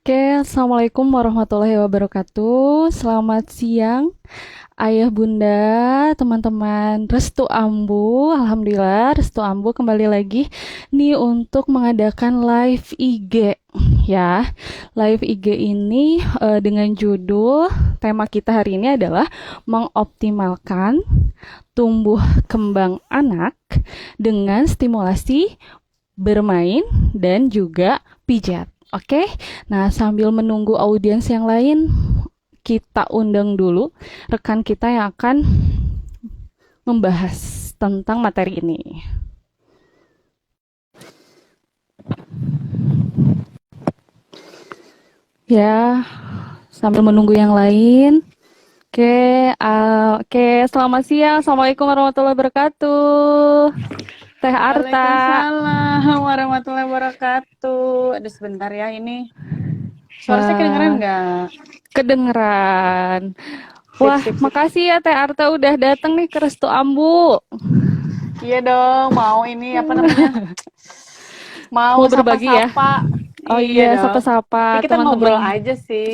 Oke, Assalamualaikum warahmatullahi wabarakatuh. Selamat siang, ayah bunda, teman-teman Restu Ambu. Alhamdulillah, Restu Ambu kembali lagi nih untuk mengadakan live IG. Ya, live IG ini dengan judul tema kita hari ini adalah mengoptimalkan tumbuh kembang anak dengan stimulasi bermain dan juga pijat. Oke, nah sambil menunggu audiens yang lain, kita undang dulu rekan kita yang akan membahas tentang materi ini. Ya, sambil menunggu yang lain. Oke, selamat siang. Assalamualaikum warahmatullahi wabarakatuh. Teh Arta. Waalaikumsalam warahmatullahi wabarakatuh. Aduh sebentar ya ini. Suara saya kedengeran nggak? Kedengeran. Sip, Wah, sip, sip. makasih ya Teh Arta udah datang nih ke Restu Ambu. Iya dong, mau ini apa namanya? Mau Mau berbagi ya? sapa-sapa. Oh Iya iya, dong. sapa-sapa Ini kita ngobrol teman-teman. aja sih.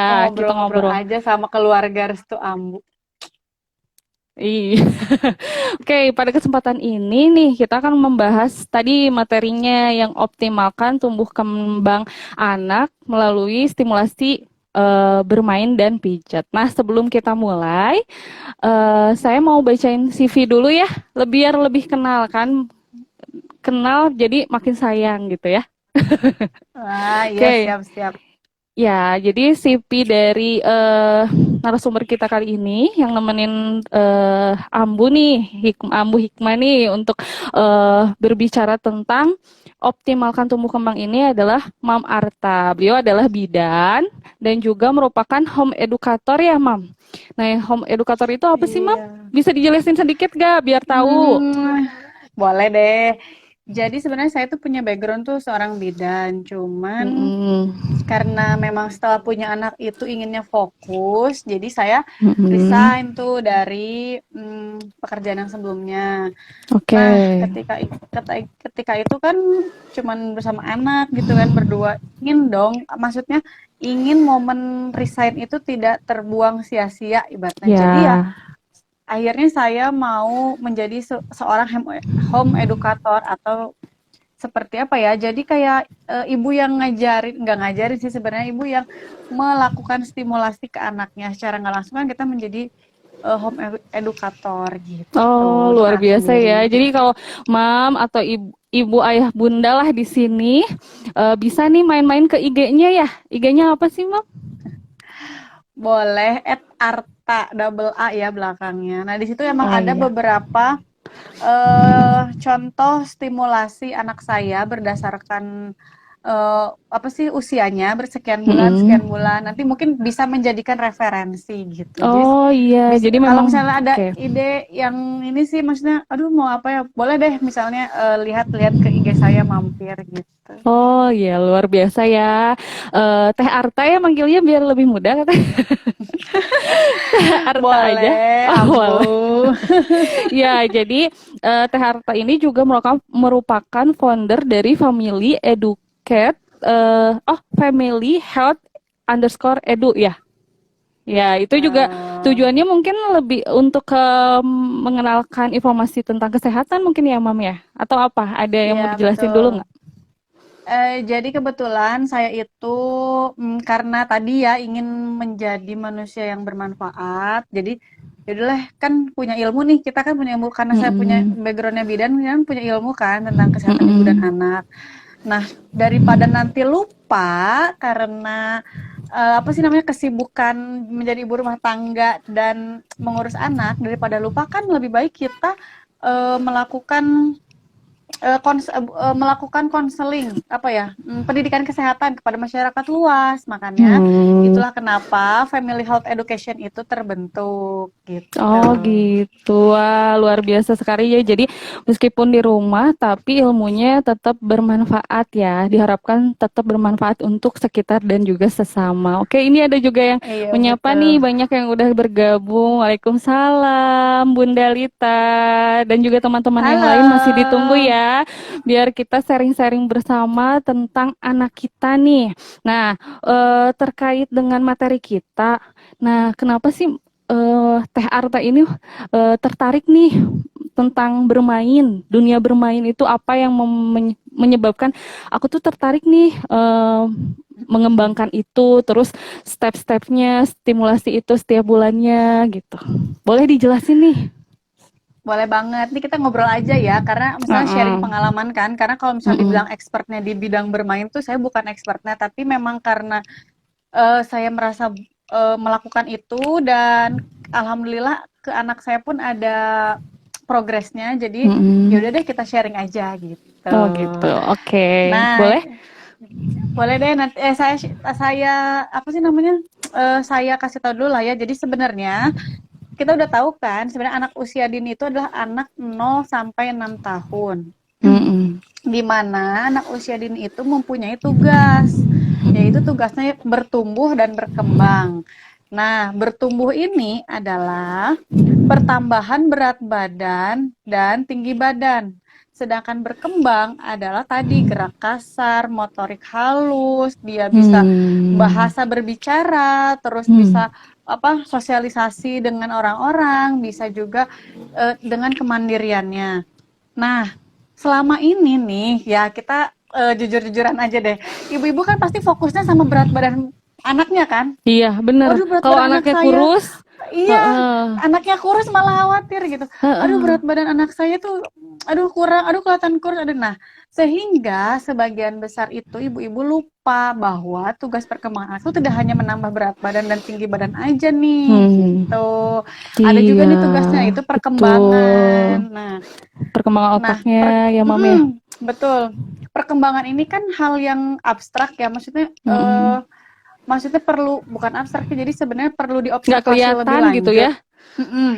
Mau Iya, kita ngobrol-ngobrol ngobrol. aja sama keluarga Restu Ambu. Iya. Oke, pada kesempatan ini nih kita akan membahas tadi materinya yang optimalkan tumbuh kembang anak melalui stimulasi bermain dan pijat. Nah, sebelum kita mulai, saya mau bacain CV dulu ya, biar lebih kenal kan, kenal jadi makin sayang gitu ya. Ah, iya Oke, siap-siap. ya, jadi CV dari narasumber kita kali ini yang nemenin Ambu nih, Ambu Hikmah nih untuk berbicara tentang optimalkan tumbuh kembang ini adalah Mam Arta. Beliau adalah bidan dan juga merupakan home educator ya, Mam. Nah, yang home educator itu apa sih, Mam? Iya. Bisa dijelasin sedikit gak biar tahu? Boleh deh. Jadi sebenarnya saya tuh punya background tuh seorang bidan, cuman Mm-mm. karena memang setelah punya anak itu inginnya fokus, jadi saya Mm-mm. resign tuh dari pekerjaan yang sebelumnya. Oke. Nah, ketika itu kan cuman bersama anak gitu kan berdua. Ingin dong, maksudnya ingin momen resign itu tidak terbuang sia-sia ibaratnya. Jadi ya Ya. akhirnya saya mau menjadi seorang home educator atau seperti apa ya? Jadi kayak ibu yang ngajarin, nggak ngajarin sih sebenarnya, ibu yang melakukan stimulasi ke anaknya secara nggak langsung kan kita menjadi home educator Oh, gitu. Untuk luar anak biasa ya. sendiri. Jadi kalau mam atau ibu ayah bunda lah di sini bisa nih main-main ke IG-nya ya. IG-nya apa sih, Mam? Boleh @arta double A ya belakangnya. Nah, di situ emang Oh ada iya. beberapa contoh stimulasi anak saya berdasarkan apa sih usianya Mm-mm. sekian bulan nanti mungkin bisa menjadikan referensi gitu. Jadi Oh iya, bisa jadi kalau memang misalnya ada oke. ide yang ini sih maksudnya aduh mau apa ya boleh deh misalnya lihat-lihat ke IG saya mampir gitu. Oh iya, luar biasa ya. Teh Arta ya manggilnya biar lebih mudah kata. Teh Arta aja. Boleh, Oh, Ambu. boleh. Ya, jadi Teh Arta ini juga merupakan founder dari Family Educate Family Health underscore edu ya. Ya, itu juga Eh, tujuannya mungkin lebih untuk mengenalkan informasi tentang kesehatan mungkin ya, Mam ya? Atau apa? Ada yang mau iya dijelasin betul. dulu nggak? Jadi kebetulan saya itu karena tadi ya ingin menjadi manusia yang bermanfaat. Jadi yaudahlah kan punya ilmu nih kita kan punya ilmu karena saya punya Mm-mm. backgroundnya bidan kan punya ilmu kan tentang kesehatan ibu dan Mm-mm. anak. Nah daripada nanti lupa karena apa sih namanya kesibukan menjadi ibu rumah tangga dan mengurus anak daripada lupa kan lebih baik kita melakukan melakukan konseling apa ya pendidikan kesehatan kepada masyarakat luas makanya Hmm. itulah kenapa Family Health Education itu terbentuk gitu. Oh gitu, wah luar biasa sekali ya. Jadi meskipun di rumah, tapi ilmunya tetap bermanfaat ya. Diharapkan tetap bermanfaat untuk sekitar dan juga sesama. Oke, ini ada juga yang Iya menyapa betul. nih, banyak yang udah bergabung. Waalaikumsalam, Bunda Lita, dan juga teman-teman yang lain masih Halo. ditunggu ya. ya, biar kita sharing-sharing bersama tentang anak kita nih. Nah, terkait dengan materi kita, nah kenapa sih Teh Arta ini tertarik nih tentang bermain, dunia bermain itu apa yang menyebabkan aku tuh tertarik nih mengembangkan itu, terus step-stepnya, stimulasi itu setiap bulannya gitu. Boleh dijelasin nih? Boleh banget. Nih kita ngobrol aja ya, karena misalnya sharing Uh-uh. pengalaman kan. Karena kalau misalnya Uh-uh. dibilang expertnya di bidang bermain tuh, saya bukan expertnya, tapi memang karena saya merasa melakukan itu dan alhamdulillah ke anak saya pun ada progresnya. Jadi Uh-uh. yaudah deh kita sharing aja gitu. Oh gitu, oke. Nah, Boleh? boleh deh nanti saya apa sih namanya? Saya kasih tahu dulu lah ya. Jadi sebenarnya kita udah tahu kan sebenarnya anak usia dini itu adalah anak 0 sampai 6 tahun. Uh-uh. Di mana anak usia dini itu mempunyai tugas, yaitu tugasnya bertumbuh dan berkembang. Nah, bertumbuh ini adalah pertambahan berat badan dan tinggi badan. Sedangkan berkembang adalah tadi gerak kasar, motorik halus, dia bisa Hmm. bahasa berbicara, terus Hmm. bisa apa sosialisasi dengan orang-orang, bisa juga dengan kemandiriannya. Nah, selama ini nih ya kita jujur-jujuran aja deh. Ibu-ibu kan pasti fokusnya sama berat badan anaknya kan? Iya, bener. Waduh berat Kalau badan anak anaknya saya. kurus, Iya, heeh, anaknya kurus malah khawatir gitu. Aduh heeh. berat badan anak saya tuh, aduh kurang, aduh kelihatan kurus. Aduh, nah sehingga sebagian besar itu ibu-ibu lupa bahwa tugas perkembangan anak itu tidak hanya menambah berat badan dan tinggi badan aja nih, Hmm, gitu. Ada juga iya, nih tugasnya itu perkembangan. betul. Nah, Perkembangan Nah, otaknya ya, Mam ya. betul. Perkembangan ini kan hal yang abstrak ya, Mm-mm. maksudnya perlu bukan abstrak ya, jadi sebenarnya perlu Nggak diobservasi lebih kelihatan gitu lanjut. ya. Mhm.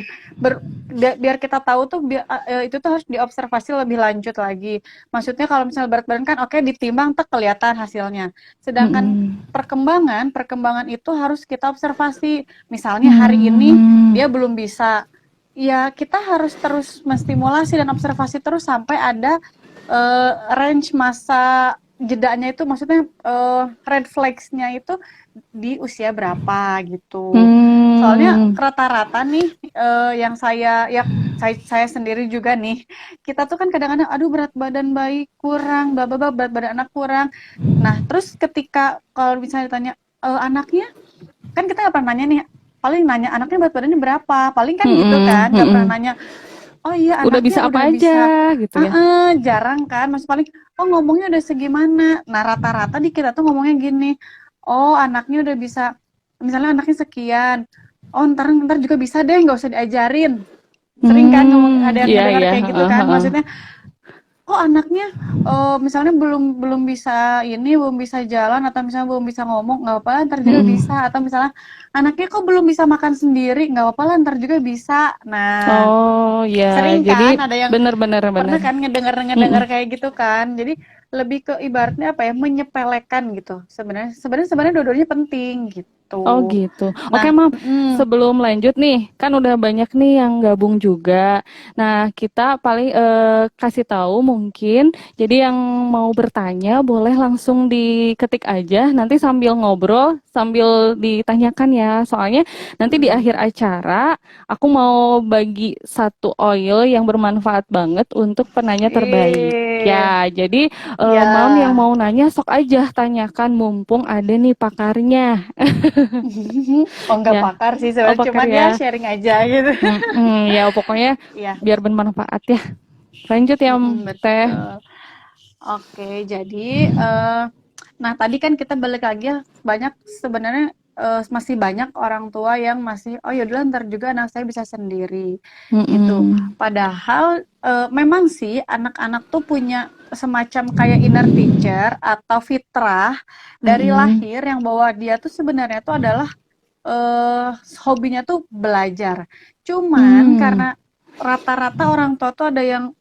Biar kita tahu tuh itu tuh harus diobservasi lebih lanjut lagi. Maksudnya kalau misalnya berat badan kan oke ditimbang tuh kelihatan hasilnya. Sedangkan Mm-mm. perkembangan itu harus kita observasi. Misalnya hari ini Hmm. dia belum bisa, ya kita harus terus menstimulasi dan observasi terus sampai ada range masa jedanya itu, maksudnya red flags-nya itu di usia berapa gitu. Soalnya Hmm. rata-rata nih yang saya sendiri juga nih, kita tuh kan kadang-kadang aduh berat badan bayi kurang, bla bla bla, berat badan anak kurang. Nah, terus ketika kalau misalnya ditanya anaknya, kan kita nggak pernah nanya nih, paling nanya anaknya berat badannya berapa, paling kan gitu Mm-mm. kan, nggak pernah Mm-mm. nanya oh iya Udah anaknya bisa udah apa bisa, aja gitu ya. jarang kan, Mas paling, oh ngomongnya udah segimana. Nah rata-rata di kita tuh ngomongnya gini, oh anaknya udah bisa, misalnya anaknya sekian, oh ntar juga bisa deh, nggak usah diajarin. Sering kan ngomong, ada yang Iya ngedengar iya. kayak gitu Heeh, kan, heeh. maksudnya kok anaknya misalnya belum belum bisa ini, belum bisa jalan atau misalnya belum bisa ngomong, nggak apa-apa ntar juga Mm-mm. bisa. Atau misalnya anaknya kok belum bisa makan sendiri, nggak apa-apa ntar juga bisa. Nah, Oh ya, sering jadi kan ada yang benar-benar benar. pernah kan ngedenger-ngedenger Mm-mm. kayak gitu kan. Jadi lebih ke ibaratnya apa ya, menyepelekan gitu. Sebenarnya sebenarnya sebenarnya dua-duanya penting Oh gitu. gitu. Oke, Nah, Mam. Sebelum lanjut nih, kan udah banyak nih yang gabung juga. Nah, kita paling kasih tahu mungkin. Jadi yang mau bertanya boleh langsung diketik aja. Nanti sambil ngobrol, sambil ditanyakan ya. Soalnya nanti di akhir acara aku mau bagi satu oil yang bermanfaat banget untuk penanya terbaik. ih, Ya, jadi Mam yang ya. mau nanya sok aja tanyakan mumpung ada nih pakarnya. Oh, nggak Ya, pakar sih oh sebenarnya, bakar cuman ya. ya sharing aja gitu. Ya pokoknya Iya, biar bermanfaat ya. Lanjut ya, Teh. betul. Oke, jadi nah tadi kan kita balik lagi ya, banyak sebenarnya masih banyak orang tua yang masih oh yaudah ntar juga anak saya bisa sendiri gitu. Mm-mm. Padahal memang sih anak-anak tuh punya semacam kayak inner teacher atau fitrah dari Mm-mm. lahir yang bahwa dia tuh sebenarnya tuh adalah hobinya tuh belajar. Cuman Hmm. karena rata-rata orang tua tuh ada yang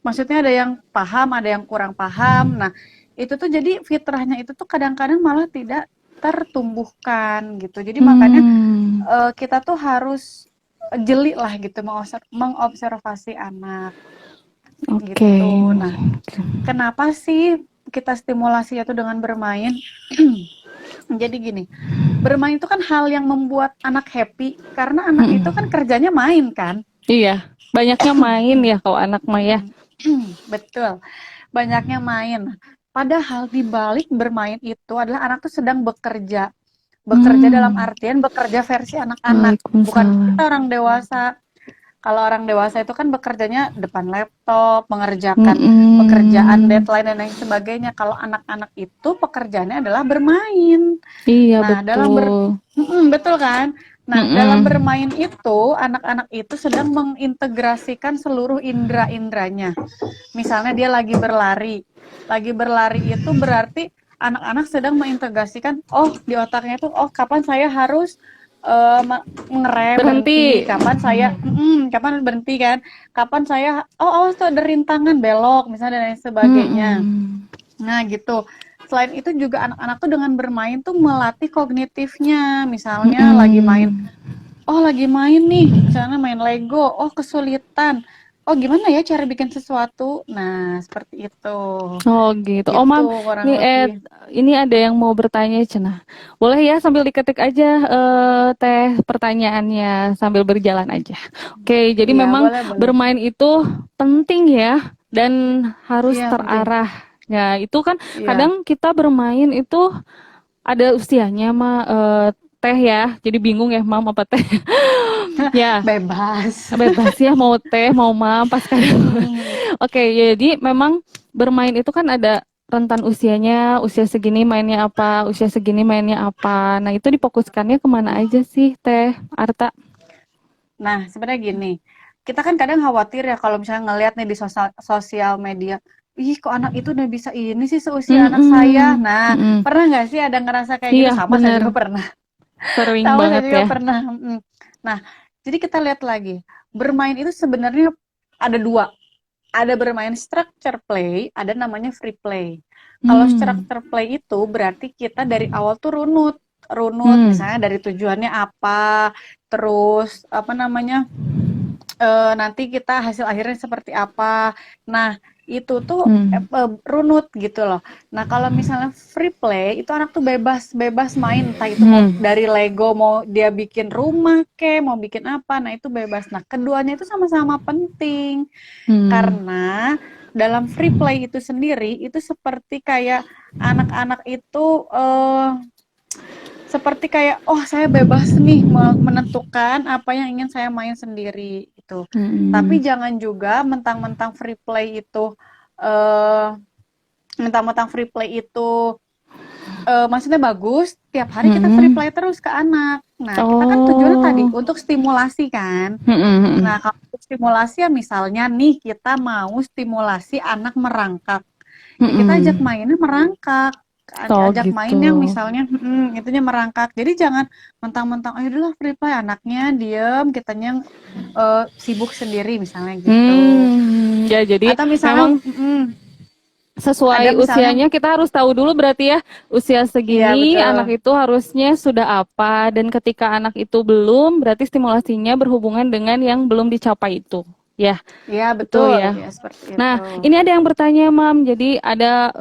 maksudnya ada yang paham, ada yang kurang paham. Nah, itu tuh jadi fitrahnya itu tuh kadang-kadang malah tidak tertumbuhkan gitu. Jadi makanya Hmm. kita tuh harus jeli lah gitu mengobservasi anak. Oke. gitu. Nah, kenapa sih kita stimulasinya tuh dengan bermain? Jadi gini, bermain itu kan hal yang membuat anak happy karena anak itu kan Mm-mm. kerjanya main kan. Iya, banyaknya main ya kalau anak mah ya. Betul, banyaknya main. Padahal di balik bermain itu adalah anak tuh sedang bekerja. Bekerja dalam Hmm, artian bekerja versi anak-anak, bukan Waalaikumsalam. kita orang dewasa. Kalau orang dewasa itu kan bekerjanya depan laptop, mengerjakan pekerjaan, Mm-mm. deadline dan lain sebagainya. Kalau anak-anak itu pekerjaannya adalah bermain. Iya Nah, betul. betul kan? Nah, dalam Mm-mm. bermain itu, anak-anak itu sedang mengintegrasikan seluruh indera-inderanya. Misalnya dia lagi berlari. Lagi berlari itu berarti anak-anak sedang mengintegrasikan, oh di otaknya tuh, oh kapan saya harus ngerem Berhenti. berhenti, kapan berhenti kan, kapan saya, oh awas tuh ada rintangan belok misalnya dan lain sebagainya. Mm-mm. Nah, gitu. Selain itu juga anak-anak tuh dengan bermain tuh melatih kognitifnya. Misalnya Mm-mm. lagi main nih, misalnya main Lego, oh kesulitan. Oh, gimana ya cara bikin sesuatu? Nah, seperti itu. Oh gitu. Oh Gitu mam, kurang nih lebih. ini ada yang mau bertanya Cenah. Boleh ya sambil diketik aja teh pertanyaannya sambil berjalan aja. Oke, jadi Iya, memang boleh, boleh. bermain itu penting ya dan harus Iya, penting. terarah. Ya, itu kan Iya. kadang kita bermain itu ada usianya mah teh ya. Jadi bingung ya mam apa teh. Ya, Bebas. bebas ya mau teh mau mam pas kadang. Mm-mm. Oke, jadi memang bermain itu kan ada rentan usianya, usia segini mainnya apa, usia segini mainnya apa. Nah, itu difokuskannya kemana aja sih, Teh Arta? Nah, sebenarnya gini, kita kan kadang khawatir ya kalau misalnya ngelihat nih di sosial, sosial media, ih kok anak itu udah bisa ini sih seusia anak saya. Mm-mm, Nah, mm-mm. pernah nggak sih ada ngerasa kayak gitu? Iya, Sama saya bener. juga pernah. Sering Sama saya banget juga ya. pernah. Nah, jadi kita lihat lagi. Bermain itu sebenarnya ada dua. Ada bermain structure play, ada namanya free play. Kalau Hmm, structure play itu berarti kita dari awal tuh runut. Runut hmm, misalnya dari tujuannya apa, terus apa namanya, nanti kita hasil akhirnya seperti apa. Nah, itu tuh hmm, runut gitu loh. Nah, kalau misalnya free play itu anak tuh bebas bebas main, entah itu mau hmm, dari Lego, mau dia bikin rumah kek, mau bikin apa. Nah, itu bebas. Nah, keduanya itu sama-sama penting hmm, karena dalam free play itu sendiri itu seperti kayak anak-anak itu seperti kayak oh saya bebas nih menentukan apa yang ingin saya main sendiri itu. Tapi hmm, jangan juga mentang-mentang free play itu eh mentang-mentang free play itu maksudnya bagus, tiap hari kita free hmm. play terus ke anak. Nah, kita kan tujuannya tadi Oh, untuk stimulasi kan. hmm, hmm, hmm. Nah, kalau untuk stimulasi ya misalnya nih kita mau stimulasi anak merangkak. Ya kita ajak Hmm. mainnya merangkak. Oh Ajak gitu. main yang misalnya itunya merangkak. Jadi jangan mentang-mentang ayo udahlah free play anaknya diem, kitanya sibuk sendiri misalnya gitu. Ya jadi Atau misalnya memang ada sesuai misalnya usianya kita harus tahu dulu berarti ya usia iya segini betul. anak itu harusnya sudah apa dan ketika anak itu belum berarti stimulasinya berhubungan dengan yang belum dicapai itu ya Iya itu betul, ya. ya seperti itu. Nah ini ada yang bertanya Mam, jadi ada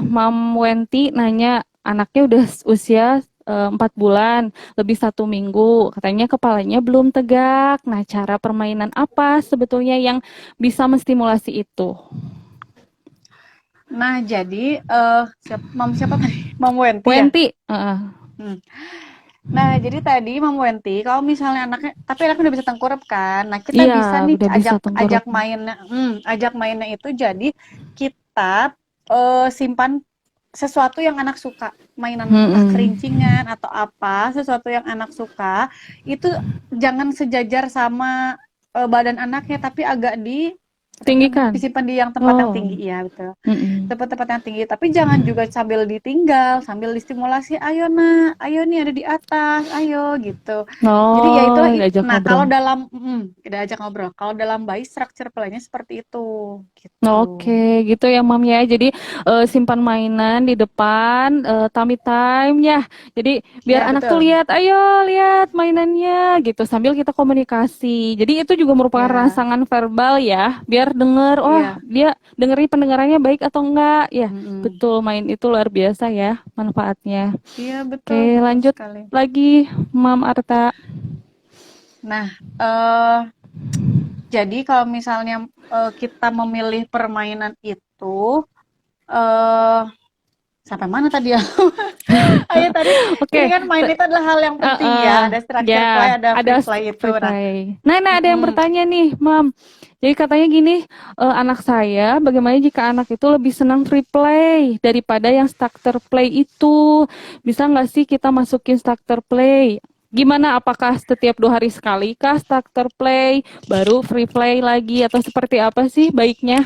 Mam Wenti nanya anaknya udah usia 4 bulan lebih 1 minggu katanya kepalanya belum tegak. Nah cara permainan apa sebetulnya yang bisa menstimulasi itu? Nah, jadi siapa tadi? Mam Wenti ya? Wenti, Hmm. Nah, jadi tadi Mam Wenti, kalau misalnya anaknya, tapi anaknya udah bisa tengkurap kan? Nah, kita iya, bisa nih udah bisa tengkurap. ajak mainnya itu jadi kita simpan sesuatu yang anak suka, mainan entah Mm-mm. kerincingan atau apa, sesuatu yang anak suka, itu jangan sejajar sama badan anaknya, tapi agak di apa itu namanya? Tinggikan. Disimpan di yang tempat yang Oh. tinggi, ya betul. Mm-mm. Tempat-tempat yang tinggi, tapi jangan juga sambil ditinggal, sambil distimulasi, "Ayo Nak, ayo nih ada di atas, ayo," gitu. Jadi ya itulah Oh, diajak nah ngobrol. kalau dalam kita ajak ngobrol. Kalau dalam bayi structure play-nya seperti itu, gitu. Oke, gitu ya Mam ya. Jadi simpan mainan di depan, tummy time ya. Jadi biar Ya anak tuh betul. lihat, ayo lihat mainannya gitu sambil kita komunikasi. Jadi itu juga merupakan Ya, rangsangan verbal ya. Biar biar denger, oh Iya. dia dengerin pendengarannya baik atau enggak. Ya, Mm-mm. betul, main itu luar biasa ya manfaatnya. Iya, betul, Oke, betul lanjut sekali. lagi, Mam Arta. Nah, eh jadi kalau misalnya kita memilih permainan itu, eh sampai mana tadi ya? Ayo tadi, ini Oke, kan main itu adalah hal yang penting ya. Ada structure play, ya, ada ada free play itu. free Nah, play. Nah, ada yang mm-mm. bertanya nih, Mam. Jadi katanya gini, anak saya, bagaimana jika anak itu lebih senang free play daripada yang starter play itu? Bisa nggak sih kita masukin starter play? Gimana? Apakah setiap 2 hari sekali kah starter play, baru free play lagi, atau seperti apa sih baiknya?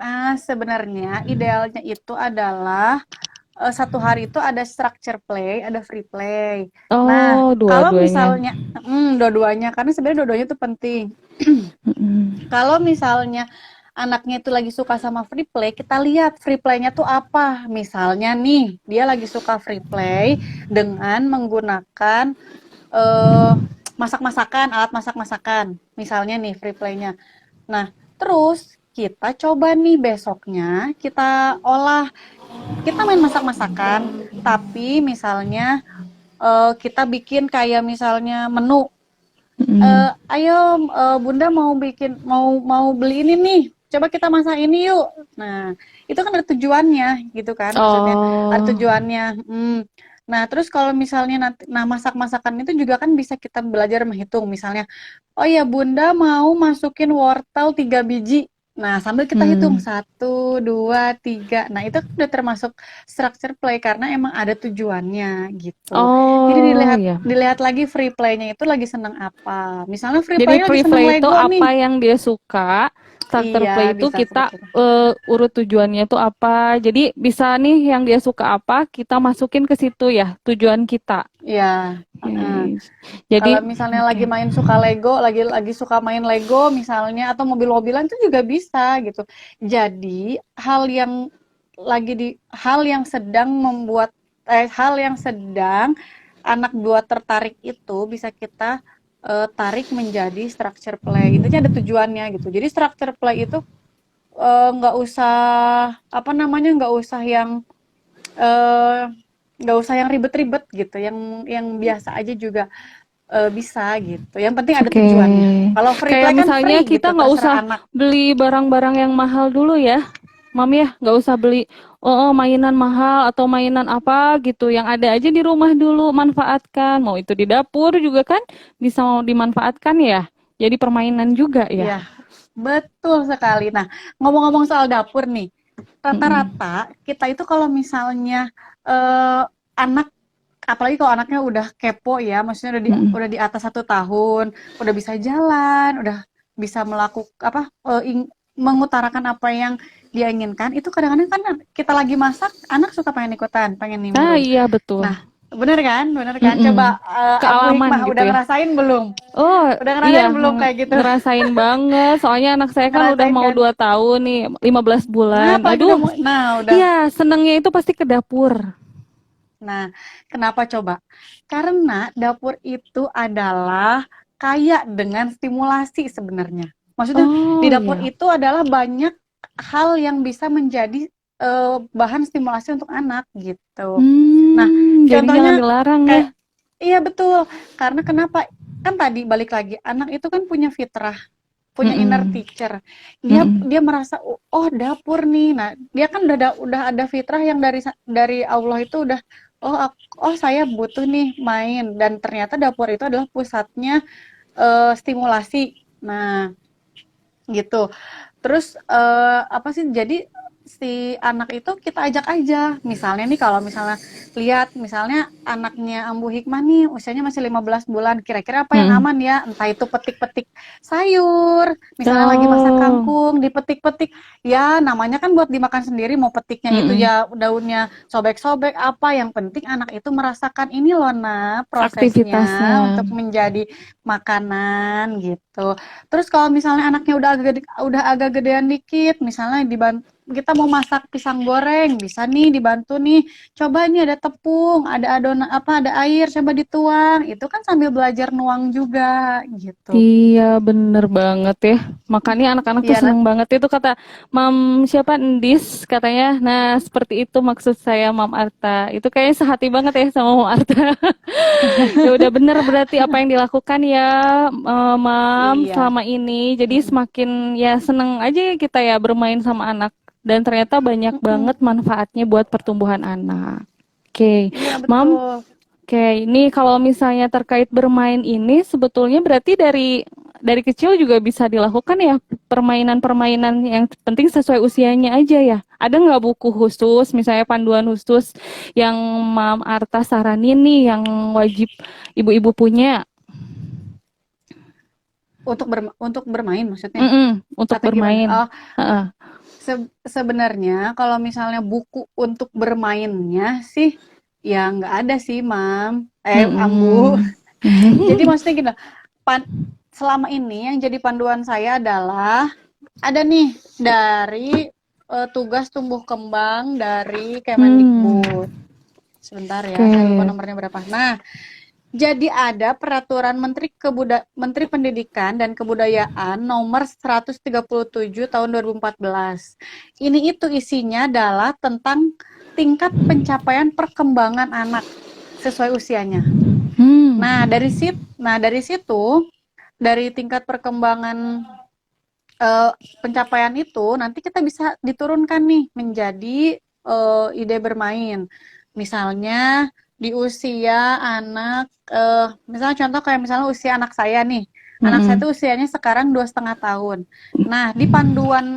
Nah, sebenarnya idealnya itu adalah satu hari itu ada structure play, ada free play. Nah, Oh, kalau dua-duanya. misalnya, dua-duanya, karena sebenarnya dua-duanya itu penting. Mm-mm. Kalau misalnya anaknya itu lagi suka sama free play, kita lihat free play-nya tuh apa. Misalnya nih, dia lagi suka free play dengan menggunakan eh, masak-masakan, alat masak-masakan. Misalnya nih free play-nya. Nah, terus kita coba nih besoknya kita olah, kita main masak-masakan, tapi misalnya kita bikin kayak misalnya menu. Mm-mm. Ayo, Bunda mau bikin, mau beli ini nih, coba kita masak ini yuk. Nah, itu kan ada tujuannya gitu kan, maksudnya ada Oh. tujuannya. Nah, terus kalau misalnya nanti, nah masak-masakan itu juga kan bisa kita belajar menghitung. Misalnya, oh ya Bunda mau masukin wortel 3 biji. Nah, sambil kita hitung Hmm. 1, 2, 3. Nah, itu kan udah termasuk structure play karena emang ada tujuannya gitu. Jadi Oh, dilihat ya. dilihat lagi free play-nya itu lagi seneng apa. Misalnya free Jadi play-nya lagi free seneng play itu Lego nih. apa yang dia suka, starter Iya, play itu bisa kita seperti itu. urut tujuannya itu apa. Jadi bisa nih yang dia suka apa, kita masukin ke situ ya, tujuan kita. Iya, heeh. Yes. Kalau Jadi, misalnya oke. lagi main suka Lego, lagi suka main Lego misalnya atau mobil-mobilan itu juga bisa gitu. Jadi, hal yang sedang membuat hal yang sedang anak buat tertarik itu bisa kita tarik menjadi structure play. Intinya ada tujuannya gitu. Jadi structure play itu nggak usah apa namanya, eh, nggak usah yang ribet-ribet gitu, yang biasa aja juga bisa gitu. Yang penting ada Oke. tujuannya. Kalau free Kayak play kan misalnya free kita gitu, nggak usah terserah anak. beli barang-barang yang mahal dulu ya, Mam ya, nggak usah beli mainan mahal atau mainan apa gitu. Yang ada aja di rumah dulu, manfaatkan. Mau itu di dapur juga kan bisa mau dimanfaatkan ya. Jadi permainan juga ya. Iya, betul sekali. Nah, ngomong-ngomong soal dapur nih, Mm-mm. rata-rata kita itu kalau misalnya eh, anak, apalagi kalau anaknya udah kepo ya, maksudnya Mm-mm. udah di atas 1 tahun, udah bisa jalan, udah bisa melakukan apa, mengutarakan apa yang dia inginkan, itu kadang-kadang kan kita lagi masak, anak suka pengen ikutan, pengen Ah nimbrung. iya betul. Nah, bener kan? Bener kan? Mm-mm. Coba Abu Kealaman Hikmah gitu udah ya. ngerasain belum? Oh Udah iya, ngerasain belum kayak gitu? ngerasain banget. Soalnya anak saya kan udah Ngerasain mau kan? 2 tahun nih, 15 Nah, bulan. apalagi Aduh, udah mau, nah udah. iya senengnya itu pasti ke dapur. Nah, kenapa coba? Karena dapur itu adalah kaya dengan stimulasi sebenarnya. Maksudnya di Oh dapur iya. itu adalah banyak hal yang bisa menjadi bahan stimulasi untuk anak gitu. Nah, Jadinya nggak contohnya dilarang ya. kayak, iya betul. Karena kenapa? Kan tadi balik lagi, anak itu kan punya fitrah, punya inner Mm-mm. teacher. Dia Mm-mm. dia merasa, oh dapur nih. Nah, dia kan udah ada fitrah yang dari Allah itu udah, oh oh saya butuh nih main, dan ternyata dapur itu adalah pusatnya stimulasi. Nah, gitu. Terus apa sih? Jadi si anak itu kita ajak aja. Misalnya nih, kalau misalnya lihat misalnya anaknya Ambu Hikmah nih usianya masih 15 bulan, kira-kira apa yang Mm-mm. aman ya? Entah itu petik-petik sayur, misalnya lagi masak Oh. kangkung, dipetik-petik. Ya, namanya kan buat dimakan sendiri, mau petiknya itu Mm-mm. ya daunnya sobek-sobek apa, yang penting anak itu merasakan ini loh nah Aktivitasnya. prosesnya untuk menjadi makanan gitu. Terus kalau misalnya anaknya udah agak gedean dikit, misalnya kita mau masak pisang goreng, bisa nih dibantu nih. Coba ini ada tepung, ada adonan apa, ada air, coba dituang. Itu kan sambil belajar nuang juga gitu. Iya, bener banget ya. Makanya anak-anak tuh Iya, seneng banget itu kata Mam siapa Endis katanya. Nah, seperti itu maksud saya Mam Arta. Itu kayaknya sehati banget ya sama Mam Arta. Ya udah bener berarti apa yang dilakukan ya, Mam iya. selama ini. Jadi Mm-mm. semakin ya seneng aja ya kita ya bermain sama anak. Dan ternyata banyak banget Mm-mm. manfaatnya buat pertumbuhan anak. Oke, Iya, Mam. betul. Oke, ini kalau misalnya terkait bermain ini sebetulnya berarti dari kecil juga bisa dilakukan ya permainan-permainan yang penting sesuai usianya aja ya. Ada nggak buku khusus, misalnya panduan khusus yang Mam Arta saranin nih yang wajib ibu-ibu punya? Untuk bermain maksudnya? Untuk Atau gimana? bermain. Oh, Heeh. sebenarnya kalau misalnya buku untuk bermainnya sih, ya nggak ada sih, Ambu. Mm-mm. Jadi maksudnya gini, pan selama ini yang jadi panduan saya adalah ada nih dari tugas tumbuh kembang dari Hmm, Kemendikbud. Sebentar ya, saya lupa oke. nomornya berapa. Nah, jadi ada peraturan Menteri Pendidikan dan Kebudayaan nomor 137 tahun 2014. Ini itu isinya adalah tentang tingkat pencapaian perkembangan anak sesuai usianya. Hmm. Nah, dari tingkat perkembangan eh, pencapaian itu nanti kita bisa diturunkan nih menjadi ide bermain. Misalnya di usia anak, misalnya contoh kayak misalnya usia anak saya nih, anak saya Mm-mm. tuh usianya sekarang 2,5 tahun. Nah, di panduan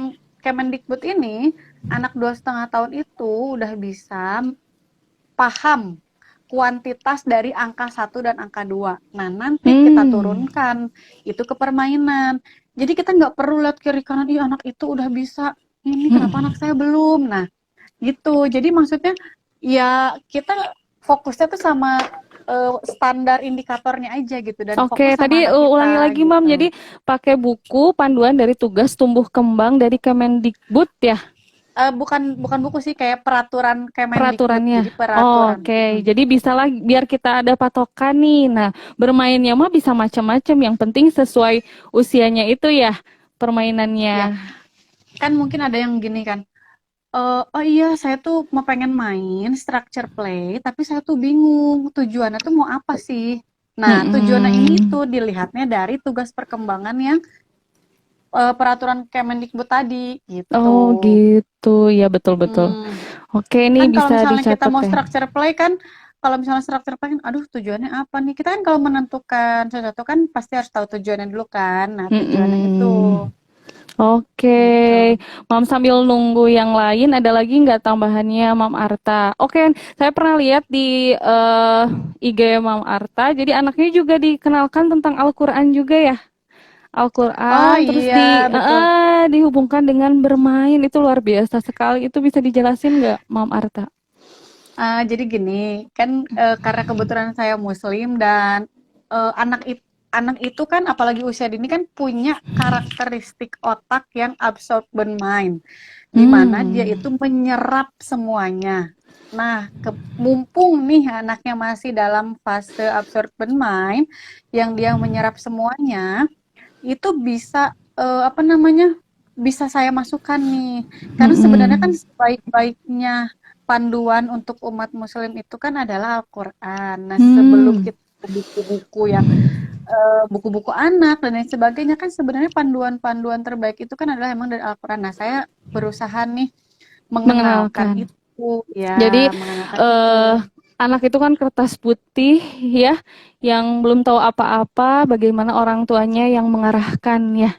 Kemendikbud ini, anak 2,5 tahun itu udah bisa paham kuantitas dari angka 1 dan angka 2. Nah, nanti kita Hmm. turunkan itu ke permainan. Jadi kita nggak perlu lihat kiri kanan, iya anak itu udah bisa, ini kenapa anak saya belum? Nah, gitu. Jadi maksudnya ya kita fokusnya tuh sama standar indikatornya aja gitu dan Oke, fokus sama tadi anak ulangi kita lagi, Mam. gitu. Jadi pakai buku panduan dari tugas tumbuh kembang dari Kemendikbud ya, Bukan bukan buku sih kayak peraturan Kemendikbud. peraturannya. Jadi peraturan. Oke, jadi bisa lah biar kita ada patokan nih. Nah, bermainnya mah bisa macam-macam. Yang penting sesuai usianya itu ya permainannya. Ya, kan mungkin ada yang gini kan. Oh iya, saya tuh mau pengen main structure play, tapi saya tuh bingung tujuannya tuh mau apa sih? Nah, tujuannya ini Mm-mm. tuh dilihatnya dari tugas perkembangan yang peraturan Kemendikbud tadi Oh gitu. gitu, ya betul-betul. Mm-mm. Oke, ini Kan kalau bisa misalnya kita dicatat mau ya. structure play kan, kalau misalnya structure play kan, aduh tujuannya apa nih? Kita kan kalau menentukan sesuatu kan pasti harus tahu tujuannya dulu kan. Nah, tujuannya itu Mm-mm. Oke, gitu. Mam sambil nunggu yang lain, ada lagi nggak tambahannya Mam Arta? Oke, saya pernah lihat di IG Mam Arta, jadi anaknya juga dikenalkan tentang Al-Quran juga ya. Oh Al-Quran, terus iya, betul. dihubungkan dengan bermain, itu luar biasa sekali. Itu bisa dijelasin nggak Mam Arta? Jadi gini, kan, karena kebetulan saya muslim dan, eee, anak it anak itu kan apalagi usia dini kan punya karakteristik otak yang absorbent mind, di mana dia Hmm. itu menyerap semuanya. Nah, mumpung nih anaknya masih dalam fase absorbent mind, yang dia menyerap semuanya, itu bisa, apa namanya, bisa saya masukkan nih. Karena sebenarnya kan Mm-mm. sebaik-baiknya panduan untuk umat muslim itu kan adalah Al-Quran. Nah, sebelum Hmm. kita buku-buku yang buku-buku anak dan lain sebagainya kan sebenarnya panduan-panduan terbaik itu kan adalah emang dari Al-Quran. Nah, saya berusaha nih mengenalkan Mengenalkan. itu, Jadi ya, mengenalkan eh itu. anak itu kan kertas putih ya, yang belum tahu apa-apa, bagaimana orang tuanya yang mengarahkan ya.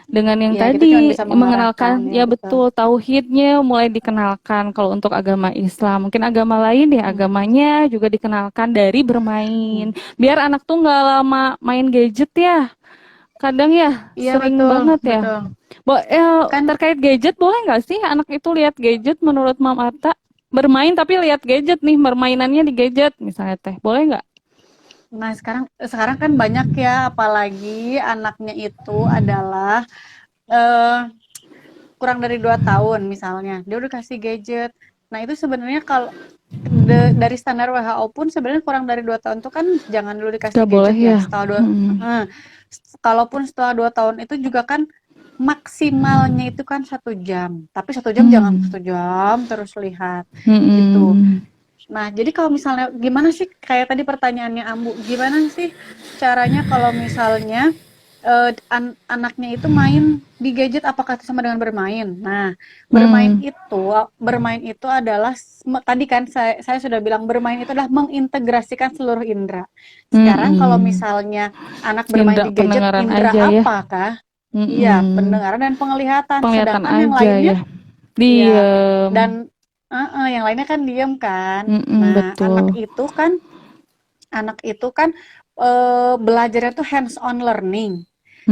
Dengan yang Ya, kita cuma tadi bisa mengarahkan, mengenalkan ya ya betul. betul tauhidnya mulai dikenalkan kalau untuk agama Islam. Mungkin agama lain ya Hmm, agamanya juga dikenalkan dari bermain. hmm. Biar anak tuh nggak lama main gadget ya. Kadang ya Iya sering betul, banget ya. betul. Kan Terkait gadget boleh nggak sih anak itu lihat gadget menurut Mam Arta? Bermain tapi lihat gadget nih, permainannya di gadget misalnya teh. Boleh nggak? Nah, sekarang sekarang kan banyak ya, apalagi anaknya itu adalah, eee, kurang dari 2 tahun misalnya, dia udah kasih gadget. Nah, itu sebenarnya kalau dari standar WHO pun sebenarnya kurang dari 2 tahun tuh kan jangan dulu dikasih Gak boleh gadget ya. ya. Setelah dua, Mm-mm. kalaupun setelah 2 tahun itu juga kan maksimalnya itu kan 1 jam. Tapi 1 jam jangan Hmm. 1 jam terus lihat gitu. Mm-mm. Nah, jadi kalau misalnya gimana sih kayak tadi pertanyaannya Ambu, gimana sih caranya kalau misalnya anaknya itu main di gadget apakah itu sama dengan bermain? Nah, Hmm. bermain itu adalah tadi kan saya sudah bilang bermain itu adalah mengintegrasikan seluruh indera. Sekarang kalau Mm-mm. misalnya anak bermain Indra di gadget, pendengaran indera aja ya. apakah? Iya, Mm-mm. pendengaran dan penglihatan. Penglihatan Sedangkan yang aja lainnya, ya. iya, Diem. dan yang lainnya kan diem kan. Mm-mm, Nah, betul. anak itu kan belajarnya tuh hands on learning.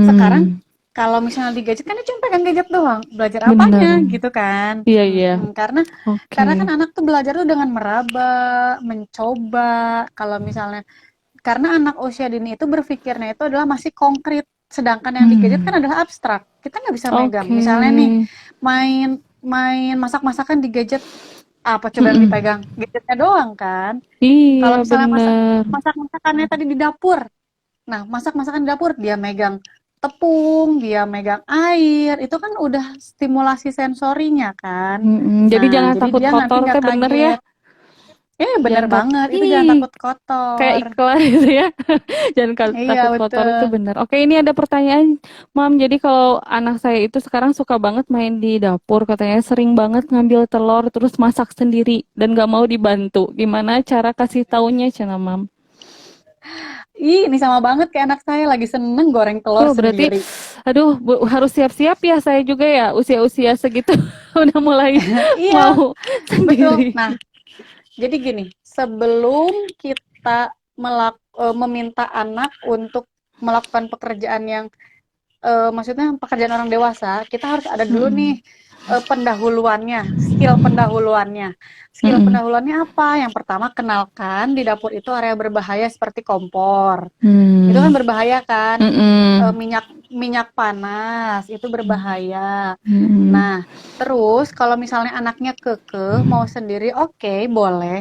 Sekarang Hmm. kalau misalnya di gadget kan dia cuma pegang gadget doang, belajar Bener. apanya gitu kan? Iya, iya. Karena Oke. kan anak tuh belajar tuh dengan meraba, mencoba. Kalau misalnya karena anak usia dini itu berpikirnya itu adalah masih konkret, sedangkan yang di gadget kan Hmm. adalah abstrak. Kita nggak bisa megang. Oke. Misalnya nih main main masak-masakan di gadget, apa coba yang Mm-mm. dipegang? Gadgetnya doang kan? Iya, Kalau misalnya bener. masak-masakannya tadi di dapur, nah masak-masakan di dapur dia megang tepung, dia megang air, itu kan udah stimulasi sensorinya kan. Mm-mm. Jadi Nah, jangan jadi takut dia nanti kotor nggak teh bener ya. kaget. Bener Jangan takut. banget, itu jangan Ih, takut kayak kotor. iklan itu ya. Jangan Iya, takut kotor itu betul. benar. Oke, ini ada pertanyaan, Mam. Jadi kalau anak saya itu sekarang suka banget main di dapur, katanya sering banget ngambil telur terus masak sendiri dan gak mau dibantu. Gimana cara kasih taunya, Cina Mam? Ih, ini sama banget kayak anak saya lagi seneng goreng telur Oh, berarti, sendiri. aduh, harus siap-siap ya saya juga ya, usia-usia segitu udah mulai Iya, mau betul. sendiri. Nah, jadi gini, sebelum kita meminta anak untuk melakukan pekerjaan yang maksudnya pekerjaan orang dewasa, kita harus ada dulu Mm-mm. nih pendahuluannya, skill pendahuluannya. Skill Mm-mm. pendahuluannya apa? Yang pertama, kenalkan di dapur itu area berbahaya seperti kompor. Itu kan Hmm. berbahaya kan? Mm-mm. Minyak minyak panas itu berbahaya. Mm-mm. Nah, terus kalau misalnya anaknya kekeh mau sendiri, oke, boleh,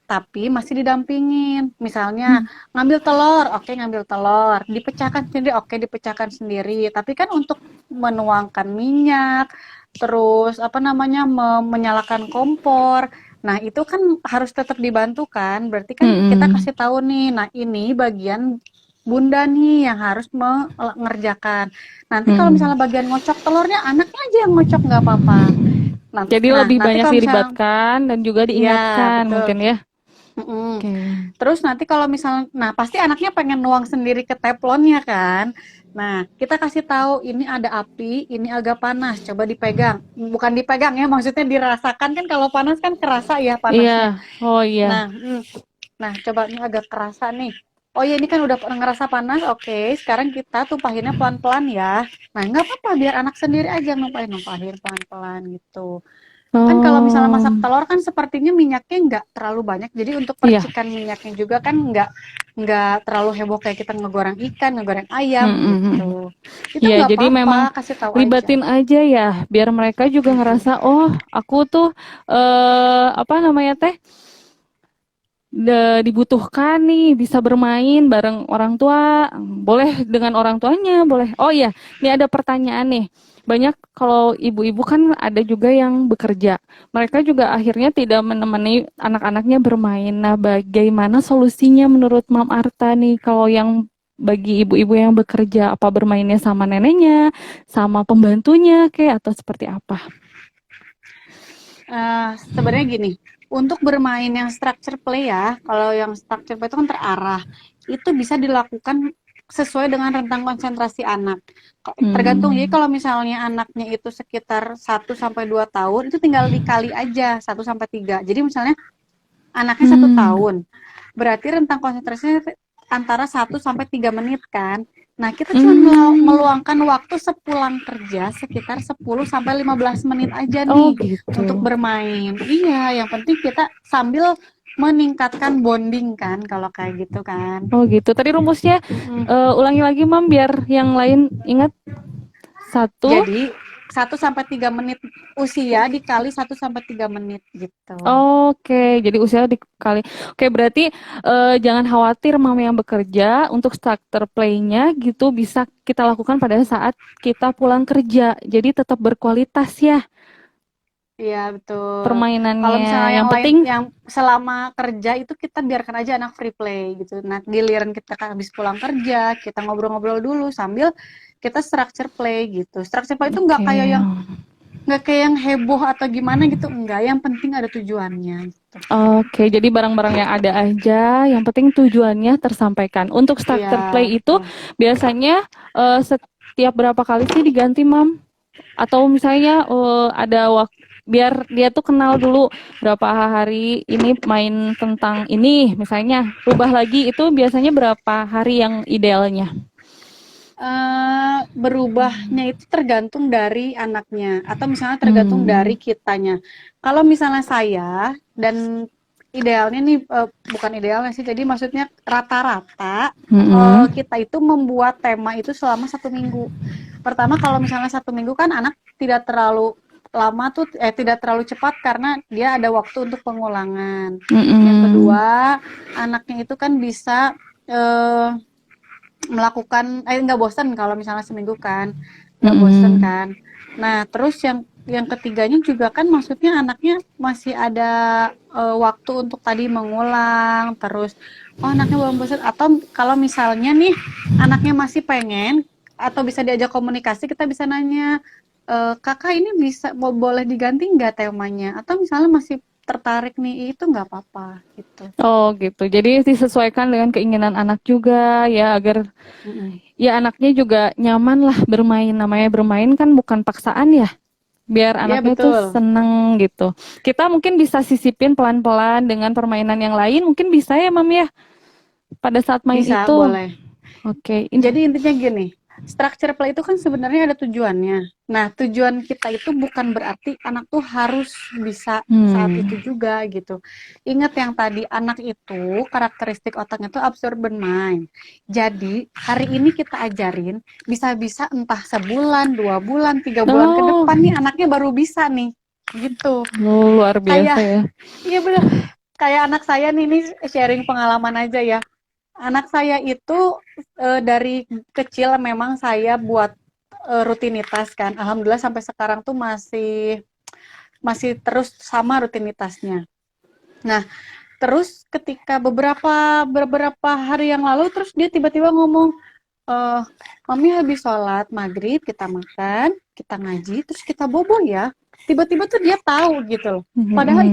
tapi masih didampingin. Misalnya ngambil telur, oke ngambil telur, dipecahkan sendiri, oke dipecahkan sendiri. Tapi kan untuk menuangkan minyak, terus apa namanya menyalakan kompor. Nah, itu kan harus tetap dibantu kan. Berarti kan kita Mm-mm. kasih tahu nih, nah ini bagian Bunda nih yang harus mengerjakan. Nanti kalau Mm-mm. misalnya bagian ngocok telurnya, anaknya aja yang ngocok nggak apa-apa. Jadi Nah, lebih nanti banyak kalau misalnya, dilibatkan dan juga ya diingatkan betul. mungkin ya. Mm-mm. Oke. Terus nanti kalau misalnya, nah pasti anaknya pengen nuang sendiri ke teflonnya kan. Nah, kita kasih tahu ini ada api, ini agak panas, coba dipegang. Bukan dipegang ya, maksudnya dirasakan kan kalau panas kan kerasa ya Iya. panasnya. Oh iya. Nah, nah coba ini agak kerasa nih. Oh ya ini kan udah ngerasa panas, oke. Sekarang kita tumpahinnya pelan-pelan ya. Nah nggak apa-apa, biar anak sendiri aja numpahin pelan-pelan gitu. Kan kalau misalnya Oh masak telur kan sepertinya minyaknya nggak terlalu banyak. Jadi untuk iya. percikan minyaknya juga kan nggak terlalu heboh kayak kita ngegoreng ikan, ngegoreng ayam Mm-mm. gitu. Itu Iya, nggak jadi memang apa-apa, kasih tahu aja. libatin aja ya, biar mereka juga ngerasa, oh, aku tuh apa namanya teh dibutuhkan nih, bisa bermain bareng orang tua, boleh dengan orang tuanya, boleh. Oh iya, ini ada pertanyaan nih. Banyak kalau ibu-ibu kan ada juga yang bekerja. Mereka juga akhirnya tidak menemani anak-anaknya bermain. Nah, bagaimana solusinya menurut Mam Arta nih kalau yang bagi ibu-ibu yang bekerja, apa bermainnya sama neneknya, sama pembantunya kayak atau seperti apa? Sebenarnya gini, untuk bermain yang structure play ya, kalau yang structure play itu kan terarah, itu bisa dilakukan sesuai dengan rentang konsentrasi anak. Tergantung, jadi Hmm. kalau misalnya anaknya itu sekitar 1 sampai 2 tahun, itu tinggal dikali aja 1 sampai 3. Jadi misalnya anaknya 1 tahun, berarti rentang konsentrasinya antara 1 sampai 3 menit kan. Nah, kita cuma Hmm. meluangkan waktu sepulang kerja sekitar 10 sampai 15 menit aja Oh nih gitu. untuk bermain. Iya, yang penting kita sambil meningkatkan bonding kan kalau kayak gitu kan. Oh gitu. Tadi rumusnya Mm-mm. ulangi lagi Mam biar yang lain ingat. Satu. Jadi 1 sampai 3 menit usia dikali 1 sampai 3 menit gitu. Oke, jadi usia dikali. Oke, berarti jangan khawatir mama yang bekerja untuk starter play-nya gitu bisa kita lakukan pada saat kita pulang kerja. Jadi tetap berkualitas ya Iya, betul. Kalau misalnya permainannya. Yang yang lain, penting, yang selama kerja itu kita biarkan aja anak free play gitu. Nah, giliran kita kan habis pulang kerja, kita ngobrol-ngobrol dulu sambil kita structure play gitu. Structure play itu oke. nggak kayak yang heboh atau gimana gitu, enggak. Yang penting ada tujuannya gitu. Oke, jadi barang-barang yang ada aja, yang penting tujuannya tersampaikan. Untuk Iya, starter play itu betul. biasanya setiap berapa kali sih diganti, Mam? Atau misalnya ada waktu biar dia tuh kenal dulu berapa hari ini main tentang ini, misalnya rubah lagi itu biasanya berapa hari yang idealnya? Berubahnya itu tergantung dari anaknya atau misalnya tergantung dari kitanya. Kalau misalnya saya dan idealnya nih bukan idealnya sih, jadi maksudnya rata-rata kita itu membuat tema itu selama 1 minggu. Pertama kalau misalnya 1 minggu kan anak tidak terlalu lama tuh tidak terlalu cepat karena dia ada waktu untuk pengulangan. Yang kedua, anaknya itu kan bisa eh, melakukan nggak bosan kalau misalnya seminggu kan nggak bosan kan. Nah terus yang ketiganya juga kan maksudnya anaknya masih ada waktu untuk tadi mengulang terus oh anaknya belum bosan atau kalau misalnya nih anaknya masih pengen atau bisa diajak komunikasi kita bisa nanya kakak ini bisa boleh diganti nggak temanya atau misalnya masih tertarik nih itu nggak apa-apa gitu. Oh gitu. Jadi disesuaikan dengan keinginan anak juga ya agar Mm-mm. ya anaknya juga nyaman lah bermain. Namanya bermain kan bukan paksaan ya. Biar Iya anaknya tuh betul, seneng gitu. Kita mungkin bisa sisipin pelan-pelan dengan permainan yang lain. Mungkin bisa ya Mam ya pada saat main bisa itu. boleh. Oke. Jadi intinya gini, structure play itu kan sebenarnya ada tujuannya. Nah, tujuan kita itu bukan berarti anak tuh harus bisa saat itu juga gitu. Ingat yang tadi anak itu karakteristik otaknya itu absorbent mind. Jadi hari ini kita ajarin, bisa-bisa entah sebulan, 2 bulan, 3 bulan ke Oh, depan nih anaknya baru bisa nih, gitu. luar biasa Kayak, ya. iya bener, kayak anak saya nih, ini sharing pengalaman aja ya. Anak saya itu dari kecil memang saya buat rutinitas kan. Alhamdulillah sampai sekarang tuh masih masih terus sama rutinitasnya. Nah, terus ketika beberapa hari yang lalu terus dia tiba-tiba ngomong eh Mami habis sholat maghrib kita makan, kita ngaji, terus kita bobo ya. Tiba-tiba tuh dia tahu gitu loh. Padahal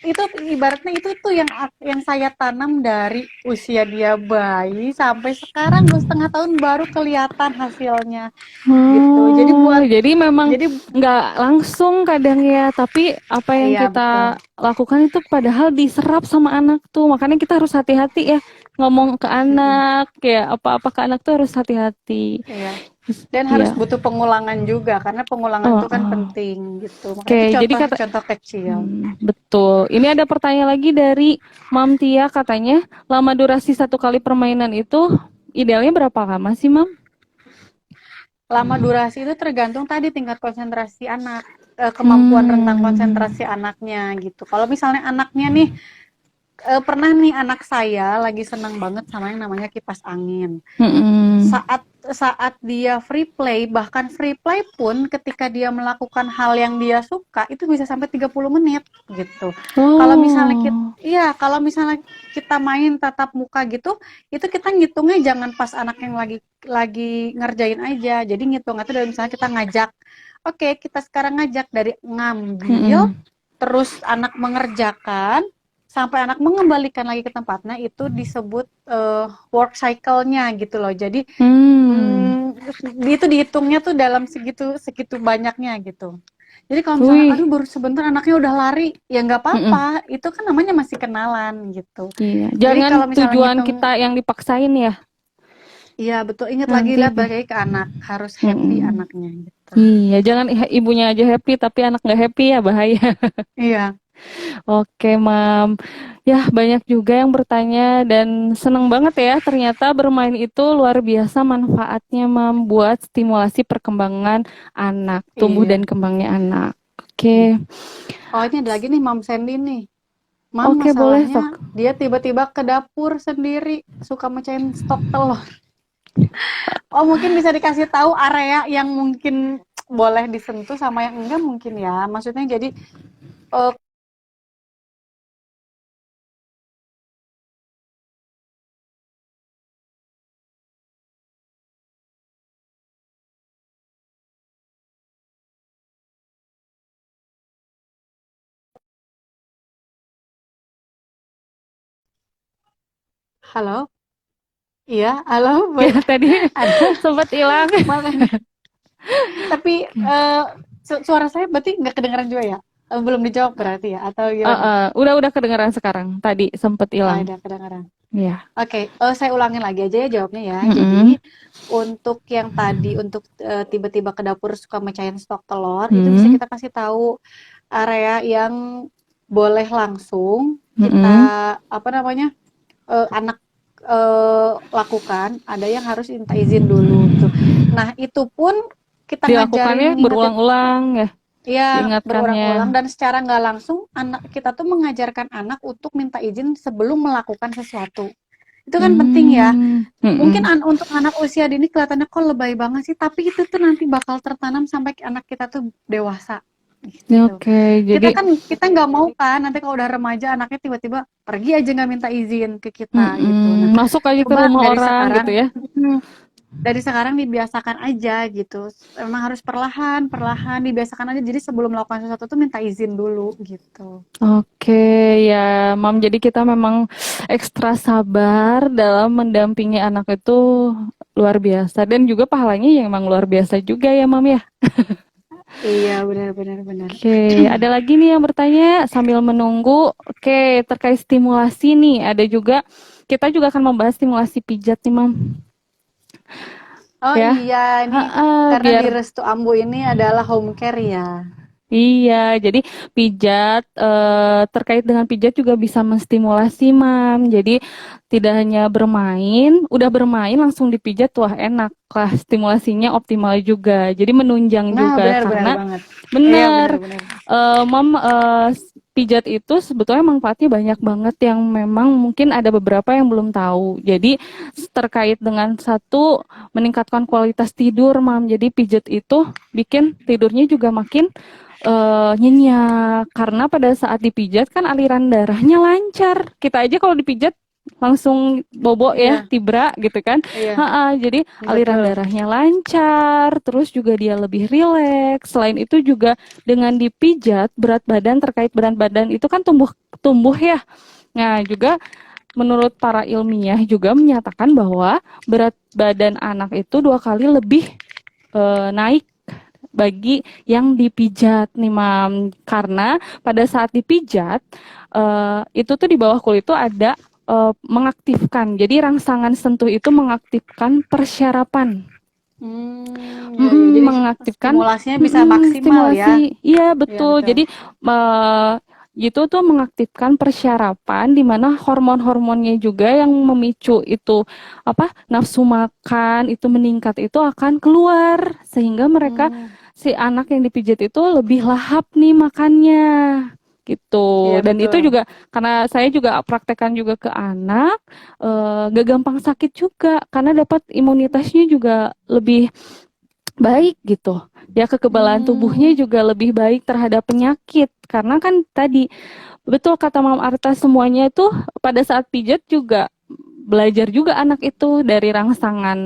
itu ibaratnya itu tuh yang saya tanam dari usia dia bayi sampai sekarang 2,5 tahun baru kelihatan hasilnya gitu. Oh, jadi memang Jadi nggak langsung kadang ya, tapi apa yang iya betul. kita lakukan itu padahal diserap sama anak tuh. Makanya kita harus hati-hati ya ngomong ke Mm-mm. anak, ya apa-apa ke anak tuh harus hati-hati. Iya. Dan harus Iya. butuh pengulangan juga karena pengulangan Oh, itu kan oh. penting gitu. Makanya itu Oke, jadi kata contoh-contoh kecil. betul. Ini ada pertanyaan lagi dari Mam Tia katanya, lama durasi satu kali permainan itu idealnya berapa lama sih, Mam? Lama durasi itu tergantung tadi tingkat konsentrasi anak, kemampuan rentang konsentrasi anaknya gitu. Kalau misalnya anaknya nih pernah nih anak saya lagi senang banget sama yang namanya kipas angin. Saat saat dia free play, bahkan free play pun ketika dia melakukan hal yang dia suka itu bisa sampai 30 menit gitu. Kalau misalnya kita Oh. iya, kalau misalnya kita main tatap muka gitu, itu kita ngitungnya jangan pas anak yang lagi ngerjain aja. Jadi ngitungnya itu dari misalnya kita ngajak, oke, kita sekarang ngajak dari ngambil terus anak mengerjakan sampai anak mengembalikan lagi ke tempatnya itu disebut work cycle-nya gitu loh. Jadi itu dihitungnya tuh dalam segitu segitu banyaknya gitu. Jadi kalau misalnya Wih, aduh baru sebentar anaknya udah lari, ya nggak apa-apa. Itu kan namanya masih kenalan gitu. iya. Jadi Jangan kalau misalnya tujuan ngitung, kita yang dipaksain ya. iya betul, ingat lagi Nanti lihat deh. balik ke anak, harus happy anaknya gitu. Iya, jangan ibunya aja happy tapi anak nggak happy ya bahaya. Iya. Oke, Mam. Ya, banyak juga yang bertanya dan seneng banget ya. Ternyata bermain itu luar biasa manfaatnya, Mam, buat stimulasi perkembangan anak, tumbuh dan Iya. kembangnya anak. Iya. Oke, Oh, ini ada lagi nih Mam Sandy nih. Mam, oke boleh, masalahnya sok. dia tiba-tiba ke dapur sendiri, suka mecahin stok telur. Oh, mungkin bisa dikasih tahu area yang mungkin boleh disentuh sama yang enggak mungkin ya. Maksudnya jadi eh, halo? Iya, halo. Ya, tadi Ada. sempat hilang. Makanya. Tapi suara saya berarti nggak kedengeran juga ya? Belum dijawab berarti ya? Atau gimana? Udah kedengeran sekarang. Tadi sempat Ah, hilang. udah kedengeran. Ya. Oke, saya ulangin lagi aja ya jawabnya ya. Mm-mm. Jadi, untuk yang tadi, untuk tiba-tiba ke dapur suka mecahin stok telur, itu bisa Mm-mm. kita kasih tahu area yang boleh langsung kita, Mm-mm. apa namanya, anak lakukan, ada yang harus minta izin dulu gitu. Nah, itu pun kita Dilakukannya ngajarin ngingetin. berulang-ulang ya, Ya, diingatkannya. berulang-ulang dan secara nggak langsung anak kita tuh mengajarkan anak untuk minta izin sebelum melakukan sesuatu. Itu kan penting ya. Mungkin Mm-mm. untuk anak usia dini kelihatannya kok lebay banget sih, tapi itu tuh nanti bakal tertanam sampai anak kita tuh dewasa gitu. Oke, Kita jadi kan kita nggak mau kan nanti kalau udah remaja anaknya tiba-tiba pergi aja nggak minta izin ke kita gitu. Nah, masuk aja ke coba rumah dari orang gitu sekarang ya. dari sekarang dibiasakan aja gitu. Memang harus perlahan, perlahan dibiasakan aja. Jadi sebelum melakukan sesuatu tuh minta izin dulu gitu. Oke, ya, Mam. Jadi kita memang ekstra sabar dalam mendampingi anak itu luar biasa dan juga pahalanya yang emang luar biasa juga ya, Mam ya. Iya, benar benar benar. Oke, ada lagi nih yang bertanya sambil menunggu. Oke, terkait stimulasi nih, ada juga kita juga akan membahas stimulasi pijat nih, Mam. Oh Ya, iya, ini karena di biar Restu Ambu ini adalah home care ya. iya, jadi pijat terkait dengan pijat juga bisa menstimulasi, Mam. Jadi tidak hanya bermain, udah bermain langsung dipijat, wah enak lah, stimulasinya optimal juga. Jadi menunjang Nah, juga benar-benar karena banget. Iya, benar, benar-benar. Mam, pijat itu sebetulnya manfaatnya banyak banget yang memang mungkin ada beberapa yang belum tahu. Jadi terkait dengan satu meningkatkan kualitas tidur, Mam. Jadi pijat itu bikin tidurnya juga makin nyenyak karena pada saat dipijat kan aliran darahnya lancar. Kita aja kalau dipijat langsung bobo ya, Iya, tibra gitu kan. iya, Jadi aliran betul. darahnya lancar, terus juga dia lebih rileks. Selain itu juga dengan dipijat berat badan terkait berat badan itu kan tumbuh tumbuh ya. Nah, juga menurut para ilmiah juga menyatakan bahwa berat badan anak itu 2 kali lebih naik bagi yang dipijat nih, Mam, karena pada saat dipijat itu tuh di bawah kulit itu ada mengaktifkan, jadi rangsangan sentuh itu mengaktifkan persyarapan. Iya, iya. Jadi Mengaktifkan stimulasinya bisa maksimal ya. stimulasi, iya Iya, betul, betul. jadi eh, itu tuh mengaktifkan persyarapan di mana hormon-hormonnya juga yang memicu itu apa nafsu makan itu meningkat itu akan keluar sehingga mereka Hmm, si anak yang dipijat itu lebih lahap nih makannya gitu iya dan itu betul. juga karena saya juga praktekkan juga ke anak gak gampang sakit juga karena dapat imunitasnya juga lebih baik gitu. Ya kekebalan tubuhnya Hmm, juga lebih baik terhadap penyakit karena kan tadi betul kata Mam Arta semuanya itu pada saat pijat juga belajar juga anak itu dari rangsangan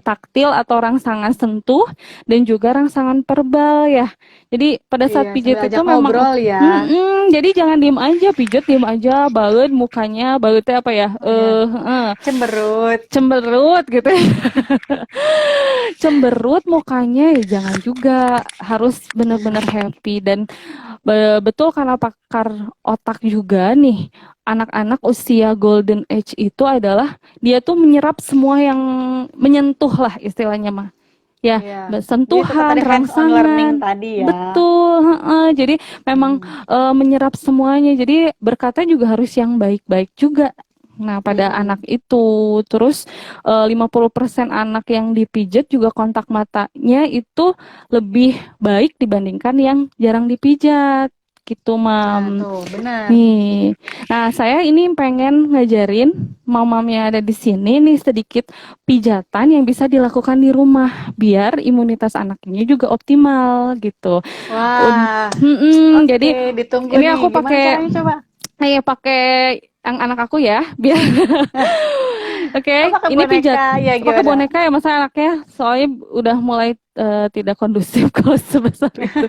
taktil atau rangsangan sentuh dan juga rangsangan verbal ya. Jadi pada saat iya, pijat sambil itu ajak memang ngobrol ya. jadi jangan diem aja pijat diem aja baut mukanya bautnya apa ya Oh ya, cemberut. cemberut gitu ya. Cemberut mukanya ya jangan juga harus benar-benar happy dan betul karena pakar otak juga nih anak-anak usia golden age itu adalah dia tuh menyerap semua yang menyentuh lah istilahnya mah ya, Iya. Jadi tetap sentuhan, tadi hands on learning rangsangan. tadi ya. Betul, heeh. Jadi memang Hmm. menyerap semuanya. Jadi berkata juga harus yang baik-baik juga. Nah, pada anak Mm-mm. itu, terus 50% anak yang dipijat juga kontak matanya itu lebih baik dibandingkan yang jarang dipijat. Gitu, Nah, Mam. tuh benar. Nih, nah saya ini pengen ngajarin mam-mam yang ada di sini nih sedikit pijatan yang bisa dilakukan di rumah biar imunitas anaknya juga optimal gitu. Wah, oke, Jadi ditunggu ini nih. aku Gimana pakai caranya coba? pakai yang anak aku ya biar Oh, Oke, pakai ini pijat boneka. Ya, pakai gimana? boneka ya masa anaknya soalnya udah mulai tidak kondusif kalau sebesar itu.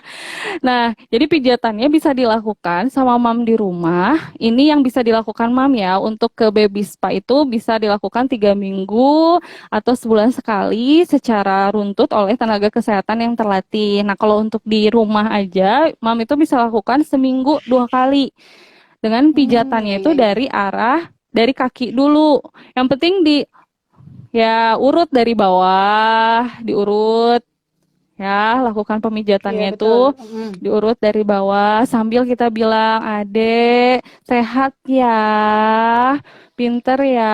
Nah, jadi pijatannya bisa dilakukan sama mam di rumah. Ini yang bisa dilakukan mam ya. Untuk ke baby spa itu bisa dilakukan 3 minggu atau sebulan sekali secara runtut oleh tenaga kesehatan yang terlatih. Nah, kalau untuk di rumah aja, mam itu bisa lakukan seminggu 2 kali. Dengan Ya, pijatannya itu ya, ya. dari kaki dulu. Yang penting ya urut dari bawah, diurut ya, lakukan Iya, pemijatannya betul. itu diurut dari bawah sambil kita bilang, "Adek, sehat ya, pinter ya,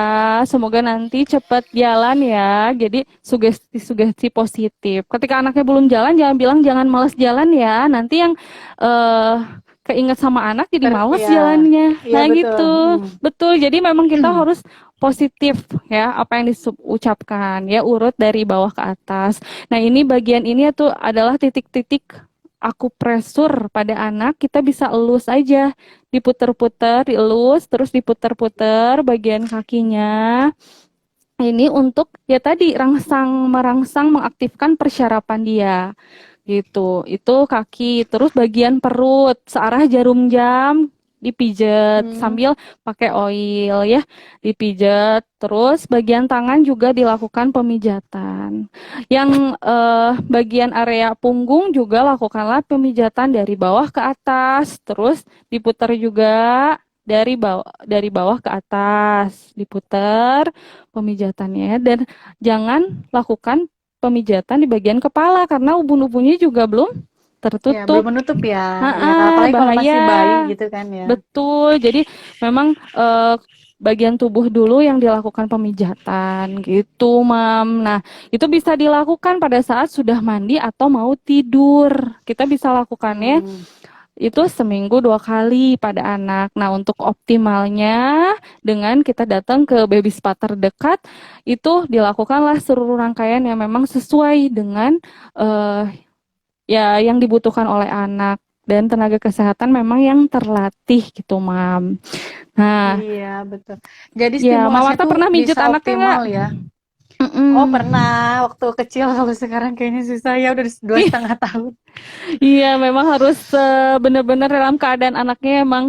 semoga nanti cepat jalan ya." Jadi sugesti-sugesti positif. Ketika anaknya belum jalan, jangan bilang jangan malas jalan ya. Nanti yang eh keinget sama anak jadi malas Iya, jalannya. iya Nah betul. gitu, betul. Jadi memang kita harus positif ya apa yang diucapkan ya urut dari bawah ke atas. Nah, ini bagian ini tuh adalah titik-titik akupresur pada anak. Kita bisa elus aja, diputer-puter, dielus, terus diputer-puter bagian kakinya. Ini untuk ya tadi merangsang, mengaktifkan persyarapan dia gitu. Itu kaki, terus bagian perut searah jarum jam dipijat Hmm. sambil pakai oil ya, dipijat. Terus bagian tangan juga dilakukan pemijatan. Yang bagian area punggung juga lakukanlah pemijatan dari bawah ke atas, terus diputar juga dari bawah ke atas, diputar pemijatannya dan jangan lakukan pemijatan di bagian kepala karena ubun-ubunnya juga belum Ya, belum tertutup. menutup ya. Ya, apalagi kalau Bahaya. masih bayi gitu kan ya. Betul. Jadi memang bagian tubuh dulu yang dilakukan pemijatan gitu, Mam. Nah, itu bisa dilakukan pada saat sudah mandi atau mau tidur. Kita bisa lakukannya Hmm. itu seminggu 2 kali pada anak. Nah, untuk optimalnya dengan kita datang ke baby spa terdekat, itu dilakukanlah seluruh rangkaian yang memang sesuai dengan eh, ya yang dibutuhkan oleh anak dan tenaga kesehatan memang yang terlatih gitu, Mam. Nah, Iya, betul. Jadi ya, Mam stimulasi Marta itu pernah mijet bisa anaknya nggak? optimal ya. Oh, Mm-mm. pernah waktu kecil. Kalau sekarang kayaknya susah ya, udah 2,5 tahun. Iya, memang harus benar-benar dalam keadaan anaknya emang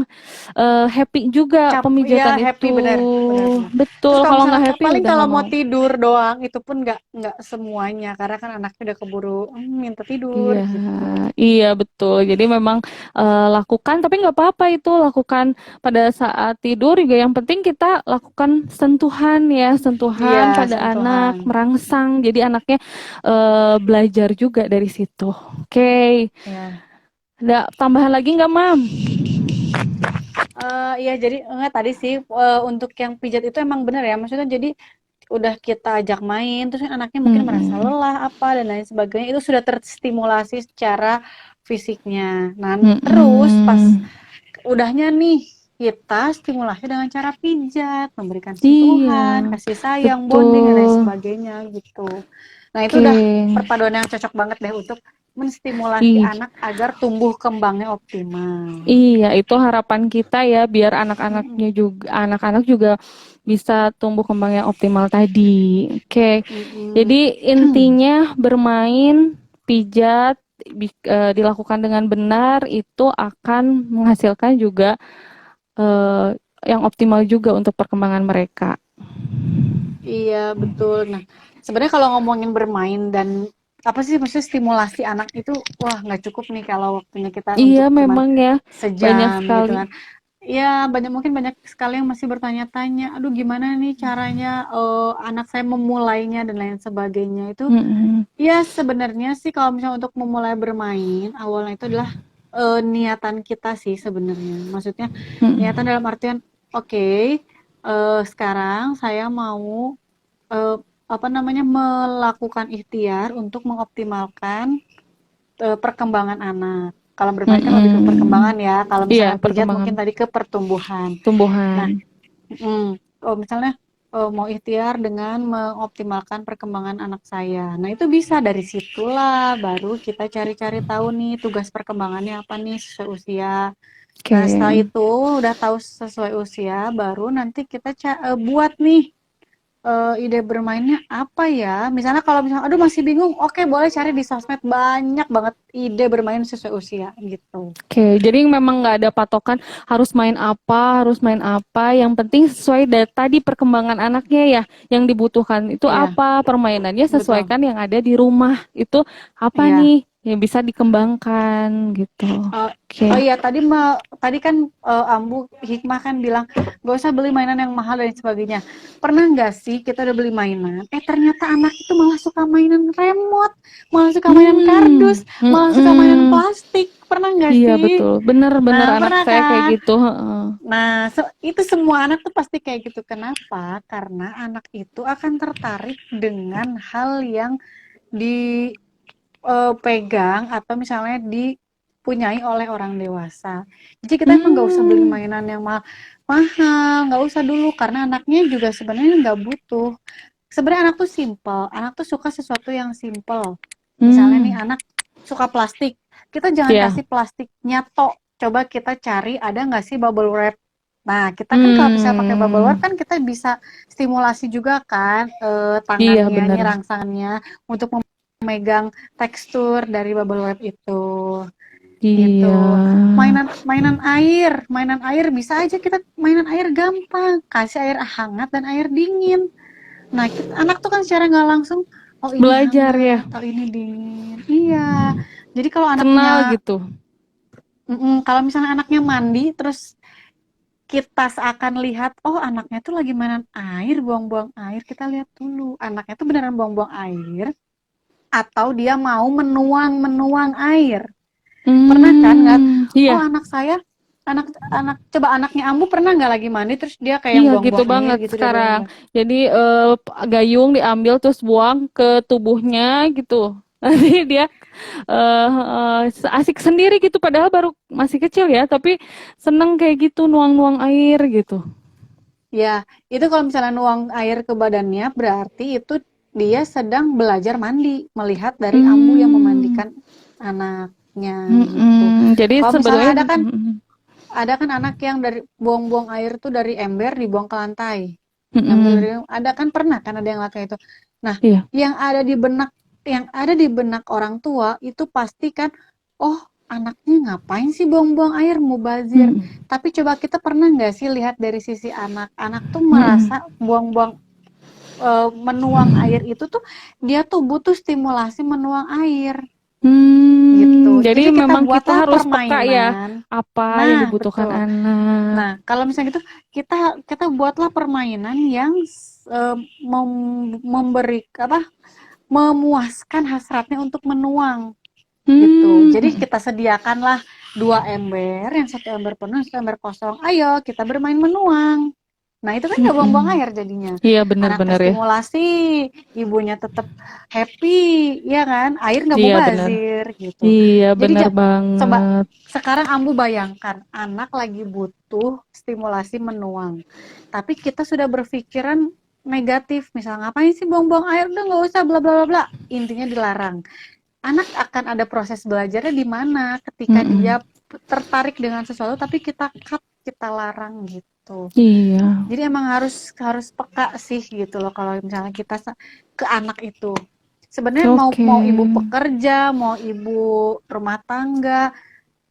happy juga Iya, pemijatan itu. happy benar, benar, benar. Terus Betul, kalau kalau nggak misalnya happy paling udah kalau nggak mau mau. tidur doang itu pun nggak semuanya karena kan anaknya udah keburu minta tidur Iya, gitu. iya betul. Jadi memang lakukan, tapi nggak apa-apa itu lakukan pada saat tidur juga. Yang penting kita lakukan sentuhan ya, Iya, sentuhan pada anak, sentuhan. merangsang. Jadi anaknya belajar juga dari situ. Oke, Ya. ada tambahan lagi nggak, Mam? Iya jadi enggak tadi sih untuk yang pijat itu emang bener ya. Maksudnya jadi udah kita ajak main terus kan anaknya mungkin merasa Mm-mm. lelah apa dan lain sebagainya itu sudah terstimulasi secara fisiknya. Nah, terus pas Mm-mm. udahnya nih kita stimulasi dengan cara pijat, memberikan Iya, sentuhan, kasih sayang, bonding dan lain betul. sebagainya gitu. Nah, itu udah Oke. perpaduan yang cocok banget deh untuk menstimulasi Ih, anak agar tumbuh kembangnya optimal. iya, itu harapan kita ya, biar anak-anaknya Mm-mm. juga, anak-anak juga bisa tumbuh kembang yang optimal tadi. Oke, jadi Mm-mm. intinya bermain, pijat, dilakukan dengan benar itu akan menghasilkan juga eh, yang optimal juga untuk perkembangan mereka. Iya, betul. Nah, sebenarnya kalau ngomongin bermain dan apa sih maksudnya stimulasi anak itu, wah nggak cukup nih kalau waktunya kita Iya, untuk cuman memang ya, banyak sejam gitu sekali. kan. Ya, mungkin banyak sekali yang masih bertanya-tanya, aduh gimana nih caranya anak saya memulainya dan lain sebagainya. Itu Mm-mm. ya sebenarnya sih kalau misalnya untuk memulai bermain, awalnya itu adalah niatan kita sih sebenarnya. Maksudnya niatan Mm-mm. dalam artian, oke, sekarang saya mau eh, apa namanya melakukan ikhtiar untuk mengoptimalkan perkembangan anak. Kalau bermain kan lebih ke Mm-mm. perkembangan ya. Kalau Iya, misalkan pijat perkembangan mungkin tadi ke pertumbuhan. tumbuhan. Nah, kalau misalnya mau ikhtiar dengan mengoptimalkan perkembangan anak saya. Nah, itu bisa dari situlah baru kita cari-cari tahu nih tugas perkembangannya apa nih sesuai usia. Nah, setelah Oke. itu udah tahu sesuai usia, baru nanti kita buat nih ide bermainnya apa ya? Misalnya kalau misalnya, aduh masih bingung, oke boleh cari di sosmed banyak banget ide bermain sesuai usia gitu. Oke, jadi memang nggak ada patokan harus main apa. Yang penting sesuai tadi perkembangan anaknya ya, yang dibutuhkan itu Iya, apa, permainannya betul. sesuaikan yang ada di rumah itu apa Iya. nih yang bisa dikembangkan gitu. Oh, oh Oke. iya tadi kan Ambu Hikmah kan bilang gak usah beli mainan yang mahal dan sebagainya. Pernah nggak sih kita udah beli mainan, ternyata anak itu malah suka mainan remote, malah suka mainan kardus, malah suka mainan Mm-mm. plastik. Pernah nggak Iya sih? betul, bener-bener Nah, anak pernah saya kayak kan? gitu. Heeh. Nah, itu semua anak tuh pasti kayak gitu. Kenapa? Karena anak itu akan tertarik dengan hal yang dipegang atau misalnya dipunyai oleh orang dewasa. Jadi kita emang nggak usah beli Hmm. mainan yang mahal, nggak usah dulu karena anaknya juga sebenarnya nggak butuh. Sebenarnya anak tuh simple, anak tuh suka sesuatu yang simple. Misalnya nih Hmm. anak suka plastik, kita jangan Ya. kasih plastiknya tok. Coba kita cari ada nggak sih bubble wrap. Nah, kita kan kalau bisa pakai bubble wrap Hmm. kan kita bisa stimulasi juga kan Iya tangannya, bener. nih rangsangannya untuk memegang tekstur dari bubble wrap itu Iya. gitu. Mainan air bisa aja kita mainan air gampang, kasih air hangat dan air dingin. Nah, anak tuh kan secara nggak langsung, oh ini Belajar ya. hangat, oh ini dingin. Iya. Jadi kalau Kenal anaknya, gitu. kalau misalnya anaknya mandi, terus kita seakan lihat, oh anaknya tuh lagi mainan air, buang-buang air, kita lihat dulu, anaknya tuh beneran buang-buang air, atau dia mau menuang-menuang air. Pernah kan nggak? Iya, Oh anak saya, anak coba anaknya Ambu pernah nggak lagi mandi terus dia kayak yang iya gitu buang-buang air banget gitu dari sekarang. ember. Jadi gayung diambil terus buang ke tubuhnya gitu. Nanti dia asik sendiri gitu padahal baru masih kecil ya, tapi seneng kayak gitu nuang-nuang air gitu. Ya, itu kalau misalnya nuang air ke badannya berarti itu dia sedang belajar mandi, melihat dari Ambu yang Hmm. memandikan anaknya gitu. Mm-mm. Jadi Kalau misalnya sebetulnya ada kan anak yang dari buang-buang air tuh dari ember dibuang ke lantai. Ngambil dari mm-mm. ada kan pernah kan ada yang lakukan itu. Nah, Iya. yang ada di benak orang tua itu pasti kan, oh anaknya ngapain sih buang-buang air, mubazir. Mm-mm. Tapi coba kita pernah nggak sih lihat dari sisi anak, anak tuh Mm-mm. merasa buang-buang menuang air itu tuh dia tuh butuh stimulasi menuang air gitu. Jadi Jadi kita memang kita buatlah harus peka ya permainan. apa yang Nah, dibutuhkan betul. anak. Nah, kalau misalnya gitu, kita kita buatlah permainan yang memberi apa? Memuaskan hasratnya untuk menuang gitu. Jadi Hmm, kita sediakanlah dua ember, yang satu ember penuh, satu ember kosong. Ayo kita bermain menuang. Nah, itu kan nggak buang-buang mm-mm. air jadinya. Iya Anak benar-benar ya. terstimulasi, ibunya tetap happy, ya kan? Air nggak Iya benar. mubazir gitu. Iya Jadi benar coba banget. sekarang Ambu bayangkan, anak lagi butuh stimulasi menuang. Tapi kita sudah berpikiran negatif, misalnya ngapain sih buang-buang air, udah nggak usah bla bla bla bla. Intinya dilarang. Anak akan ada proses belajarnya di mana ketika Mm-mm. dia tertarik dengan sesuatu tapi kita cut, kita larang gitu. Iya. Jadi emang harus harus peka sih gitu loh kalau misalnya kita ke anak itu. Sebenarnya mau Oke. mau ibu pekerja, mau ibu rumah tangga,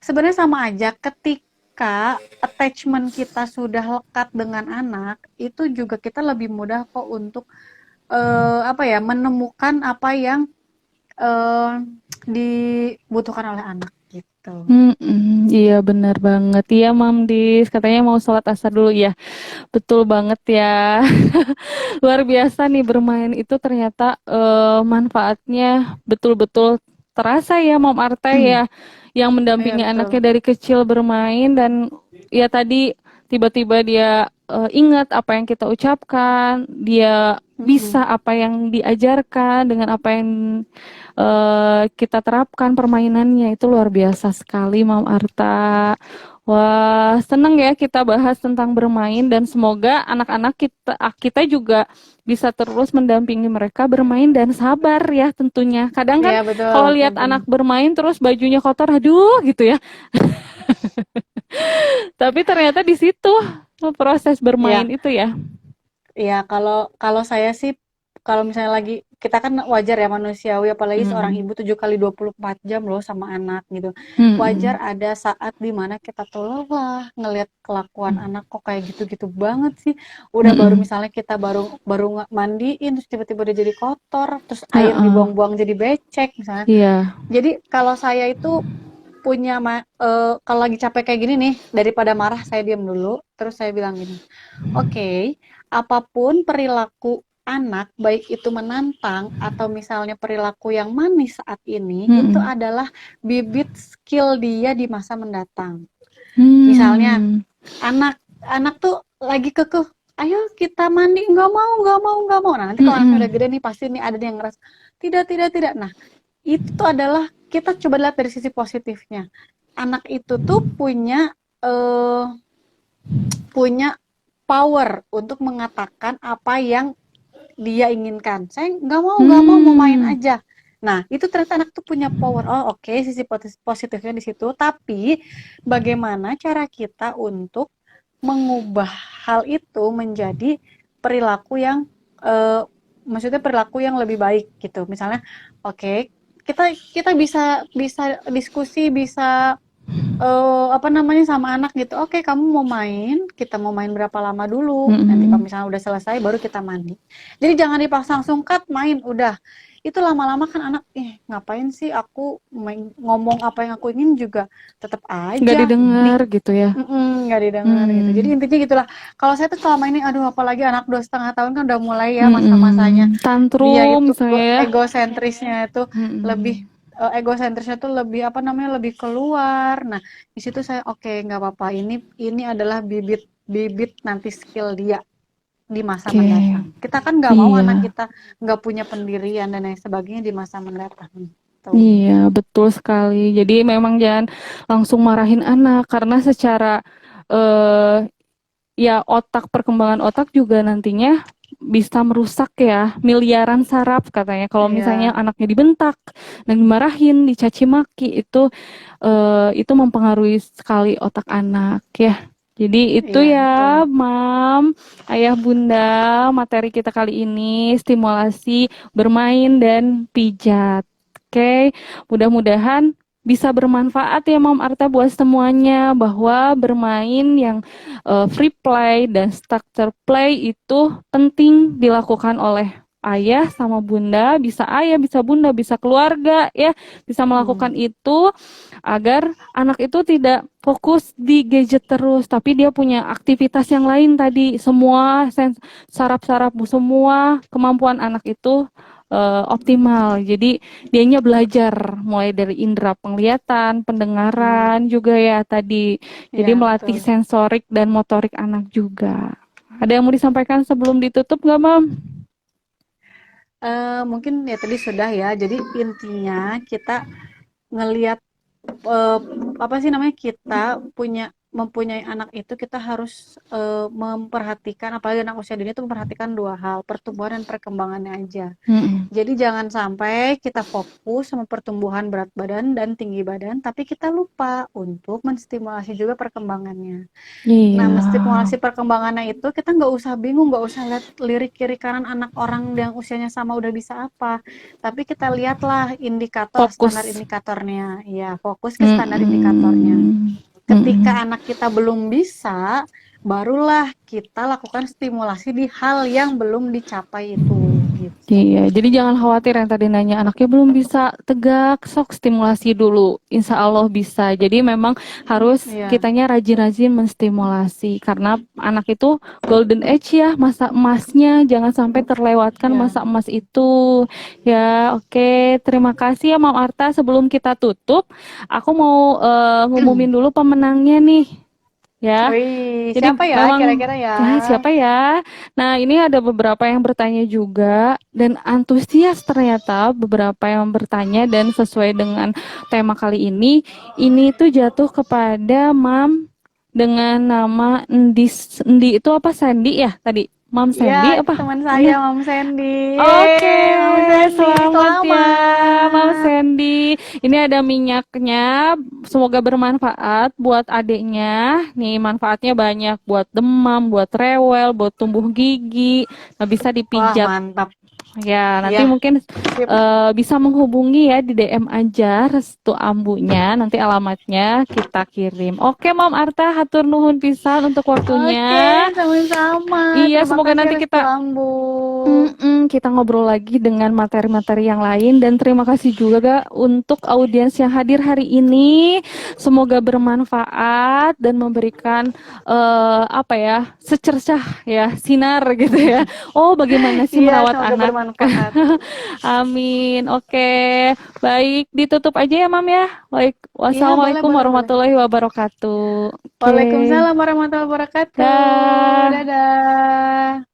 sebenarnya sama aja ketika attachment kita sudah lekat dengan anak, itu juga kita lebih mudah kok untuk apa ya, menemukan apa yang eh, dibutuhkan oleh anak gitu. Tuh. Iya benar banget. Iya Mamdis, katanya mau sholat asar dulu ya. Betul banget ya. Luar biasa nih bermain itu ternyata manfaatnya betul-betul terasa ya Mam Arta ya. Yang Iya mendampingi betul. anaknya dari kecil bermain dan ya tadi tiba-tiba dia ingat apa yang kita ucapkan, dia bisa Mm-mm. apa yang diajarkan dengan apa yang kita terapkan permainannya itu luar biasa sekali Mam Arta. Wah, seneng ya kita bahas tentang bermain dan semoga anak-anak kita juga bisa terus mendampingi mereka bermain dan sabar ya tentunya. Kadang kan Iya betul kalau lihat tentunya. anak bermain terus bajunya kotor, aduh gitu ya. Tapi ternyata di situ proses bermain Iya. itu ya. Iya, kalau kalau saya sih, kalau misalnya lagi, kita kan wajar ya manusiawi, apalagi seorang Hmm. ibu 7 kali 24 jam loh sama anak gitu. Wajar Hmm. ada saat dimana kita tuh lelah ngelihat kelakuan Hmm. anak kok kayak gitu-gitu banget sih. Udah baru Hmm. misalnya kita baru baru mandiin terus tiba-tiba dia jadi kotor, terus air Heeh. dibuang-buang jadi becek misalnya. Iya. Jadi kalau saya itu kalau lagi capek kayak gini nih, daripada marah saya diam dulu, terus saya bilang gini, oke, apapun perilaku anak, baik itu menantang atau misalnya perilaku yang manis saat ini, itu Hmm. adalah bibit skill dia di masa mendatang. Misalnya, Hmm. anak tuh lagi kekeh, ayo kita mandi, nggak mau, nggak mau, nggak mau. Nah, nanti kalau anaknya Hmm. udah gede nih, pasti nih ada yang ngeras, tidak, tidak, tidak. Nah, itu adalah, kita coba lihat dari sisi positifnya. Anak itu tuh eh, punya power untuk mengatakan apa yang dia inginkan. Saya nggak mau, mau main Hmm. aja. Nah, itu ternyata anak tuh punya power. Oh, oke, sisi positifnya di situ. Tapi bagaimana cara kita untuk mengubah hal itu menjadi perilaku yang eh, maksudnya perilaku yang lebih baik gitu. Misalnya, oke, kita kita bisa bisa diskusi, bisa apa namanya, sama anak gitu, "Oke, kamu mau main, kita mau main berapa lama dulu, nanti kalau Hmm. misalnya udah selesai baru kita mandi." Jadi jangan dipaksa langsung, "Cut, main," udah. Itu lama-lama kan anak, ngapain sih aku ngomong apa yang aku ingin juga tetap Nggak aja di didengar gitu ya. nggak didengar gitu. Jadi Hmm. intinya gitulah. Kalau saya tuh selama ini, aduh apalagi anak 2,5 tahun kan udah mulai ya masa-masanya dia Tantrum itu misalnya ya. egosentrisnya itu lebih Hmm. egosentrisnya tuh lebih apa namanya, lebih keluar. Nah, di situ saya oke, nggak apa-apa, ini adalah bibit bibit nanti skill dia di masa Oke. mendatang. Kita kan nggak mau anak Iya. kita nggak punya pendirian dan lain sebagainya di masa mendatang. Tuh. Iya, betul sekali. Jadi memang jangan langsung marahin anak karena secara eh ya otak perkembangan otak juga nantinya bisa merusak ya miliaran saraf katanya kalau misalnya Iya, anaknya dibentak dan dimarahin dicaci maki itu mempengaruhi sekali otak anak ya. Jadi itu iya ya betul. Mam, Ayah Bunda, materi kita kali ini stimulasi bermain dan pijat. Oke, mudah-mudahan bisa bermanfaat ya Mam Arta buat semuanya bahwa bermain yang free play dan structure play itu penting dilakukan oleh ayah sama bunda, bisa ayah, bisa bunda, bisa keluarga ya, bisa melakukan Hmm. itu agar anak itu tidak fokus di gadget terus, tapi dia punya aktivitas yang lain tadi, semua saraf-saraf semua kemampuan anak itu optimal. Jadi dianya belajar mulai dari indera penglihatan, Hmm. pendengaran juga ya tadi. Jadi Iya melatih betul. sensorik dan motorik anak juga. Ada yang mau disampaikan sebelum ditutup nggak, Mam? Mungkin ya tadi sudah ya. Jadi intinya kita ngelihat eh, apa sih namanya, kita mempunyai anak itu kita harus memperhatikan, apalagi anak usia dini itu memperhatikan dua hal, pertumbuhan dan perkembangannya aja. Mm-mm. Jadi jangan sampai kita fokus sama pertumbuhan berat badan dan tinggi badan, tapi kita lupa untuk menstimulasi juga perkembangannya. Nah, Iya. menstimulasi perkembangannya itu kita nggak usah bingung, nggak usah lihat lirik kiri kanan anak orang yang usianya sama udah bisa apa. Tapi kita lihatlah indikator, standar Fokus. indikatornya. Ya, fokus ke standar indikatornya. Mm-mm. Ketika Mm-mm. anak kita belum bisa, barulah kita lakukan stimulasi di hal yang belum dicapai itu. gitu. Iya, jadi jangan khawatir yang tadi nanya anaknya belum bisa tegak, sok stimulasi dulu. Insya Allah bisa. Jadi memang harus Iya, kitanya rajin-rajin menstimulasi karena anak itu golden age ya, masa emasnya jangan sampai terlewatkan iya. masa emas itu. Ya, oke. Terima kasih ya Mam Arta. Sebelum kita tutup, aku mau ngumumin dulu pemenangnya nih. Ya, Wih, jadi siapa ya memang kira-kira ya? ya siapa ya? Nah, ini ada beberapa yang bertanya juga dan antusias ternyata beberapa yang bertanya dan sesuai dengan tema kali ini tuh jatuh kepada Mam dengan nama Endi itu apa Sandy ya tadi? Mam Iya, Sandy itu apa? teman saya, Namanya? Mam Sandy. Oke, Yeay, Mam Sandy, selamat ya, Mam selamat. Sandy. Ini ada minyaknya, semoga bermanfaat buat adiknya. Nih, manfaatnya banyak buat demam, buat rewel, buat tumbuh gigi. Nah, bisa Wah, dipijat. mantap. Ya, nanti Iya, mungkin sip. bisa menghubungi ya di DM aja Restu Ambunya, nanti alamatnya kita kirim. Oke, Mam Arta, hatur nuhun pisan untuk Oke, waktunya. sama-sama. Iya, Terima semoga kasih nanti Restu kita Ambu. Kita ngobrol lagi dengan materi-materi yang lain dan terima kasih juga Kak, untuk audiens yang hadir hari ini. Semoga bermanfaat dan memberikan apa ya, secercah ya sinar gitu ya. Oh, bagaimana sih Iya, merawat semoga anak? bermanfaat. Amin. Oke. Baik, ditutup aja ya, Mam ya. Baik. Iya, boleh, Wassalamualaikum boleh, boleh. warahmatullahi wabarakatuh. Oke. Waalaikumsalam warahmatullahi wabarakatuh. Dah. Dadah.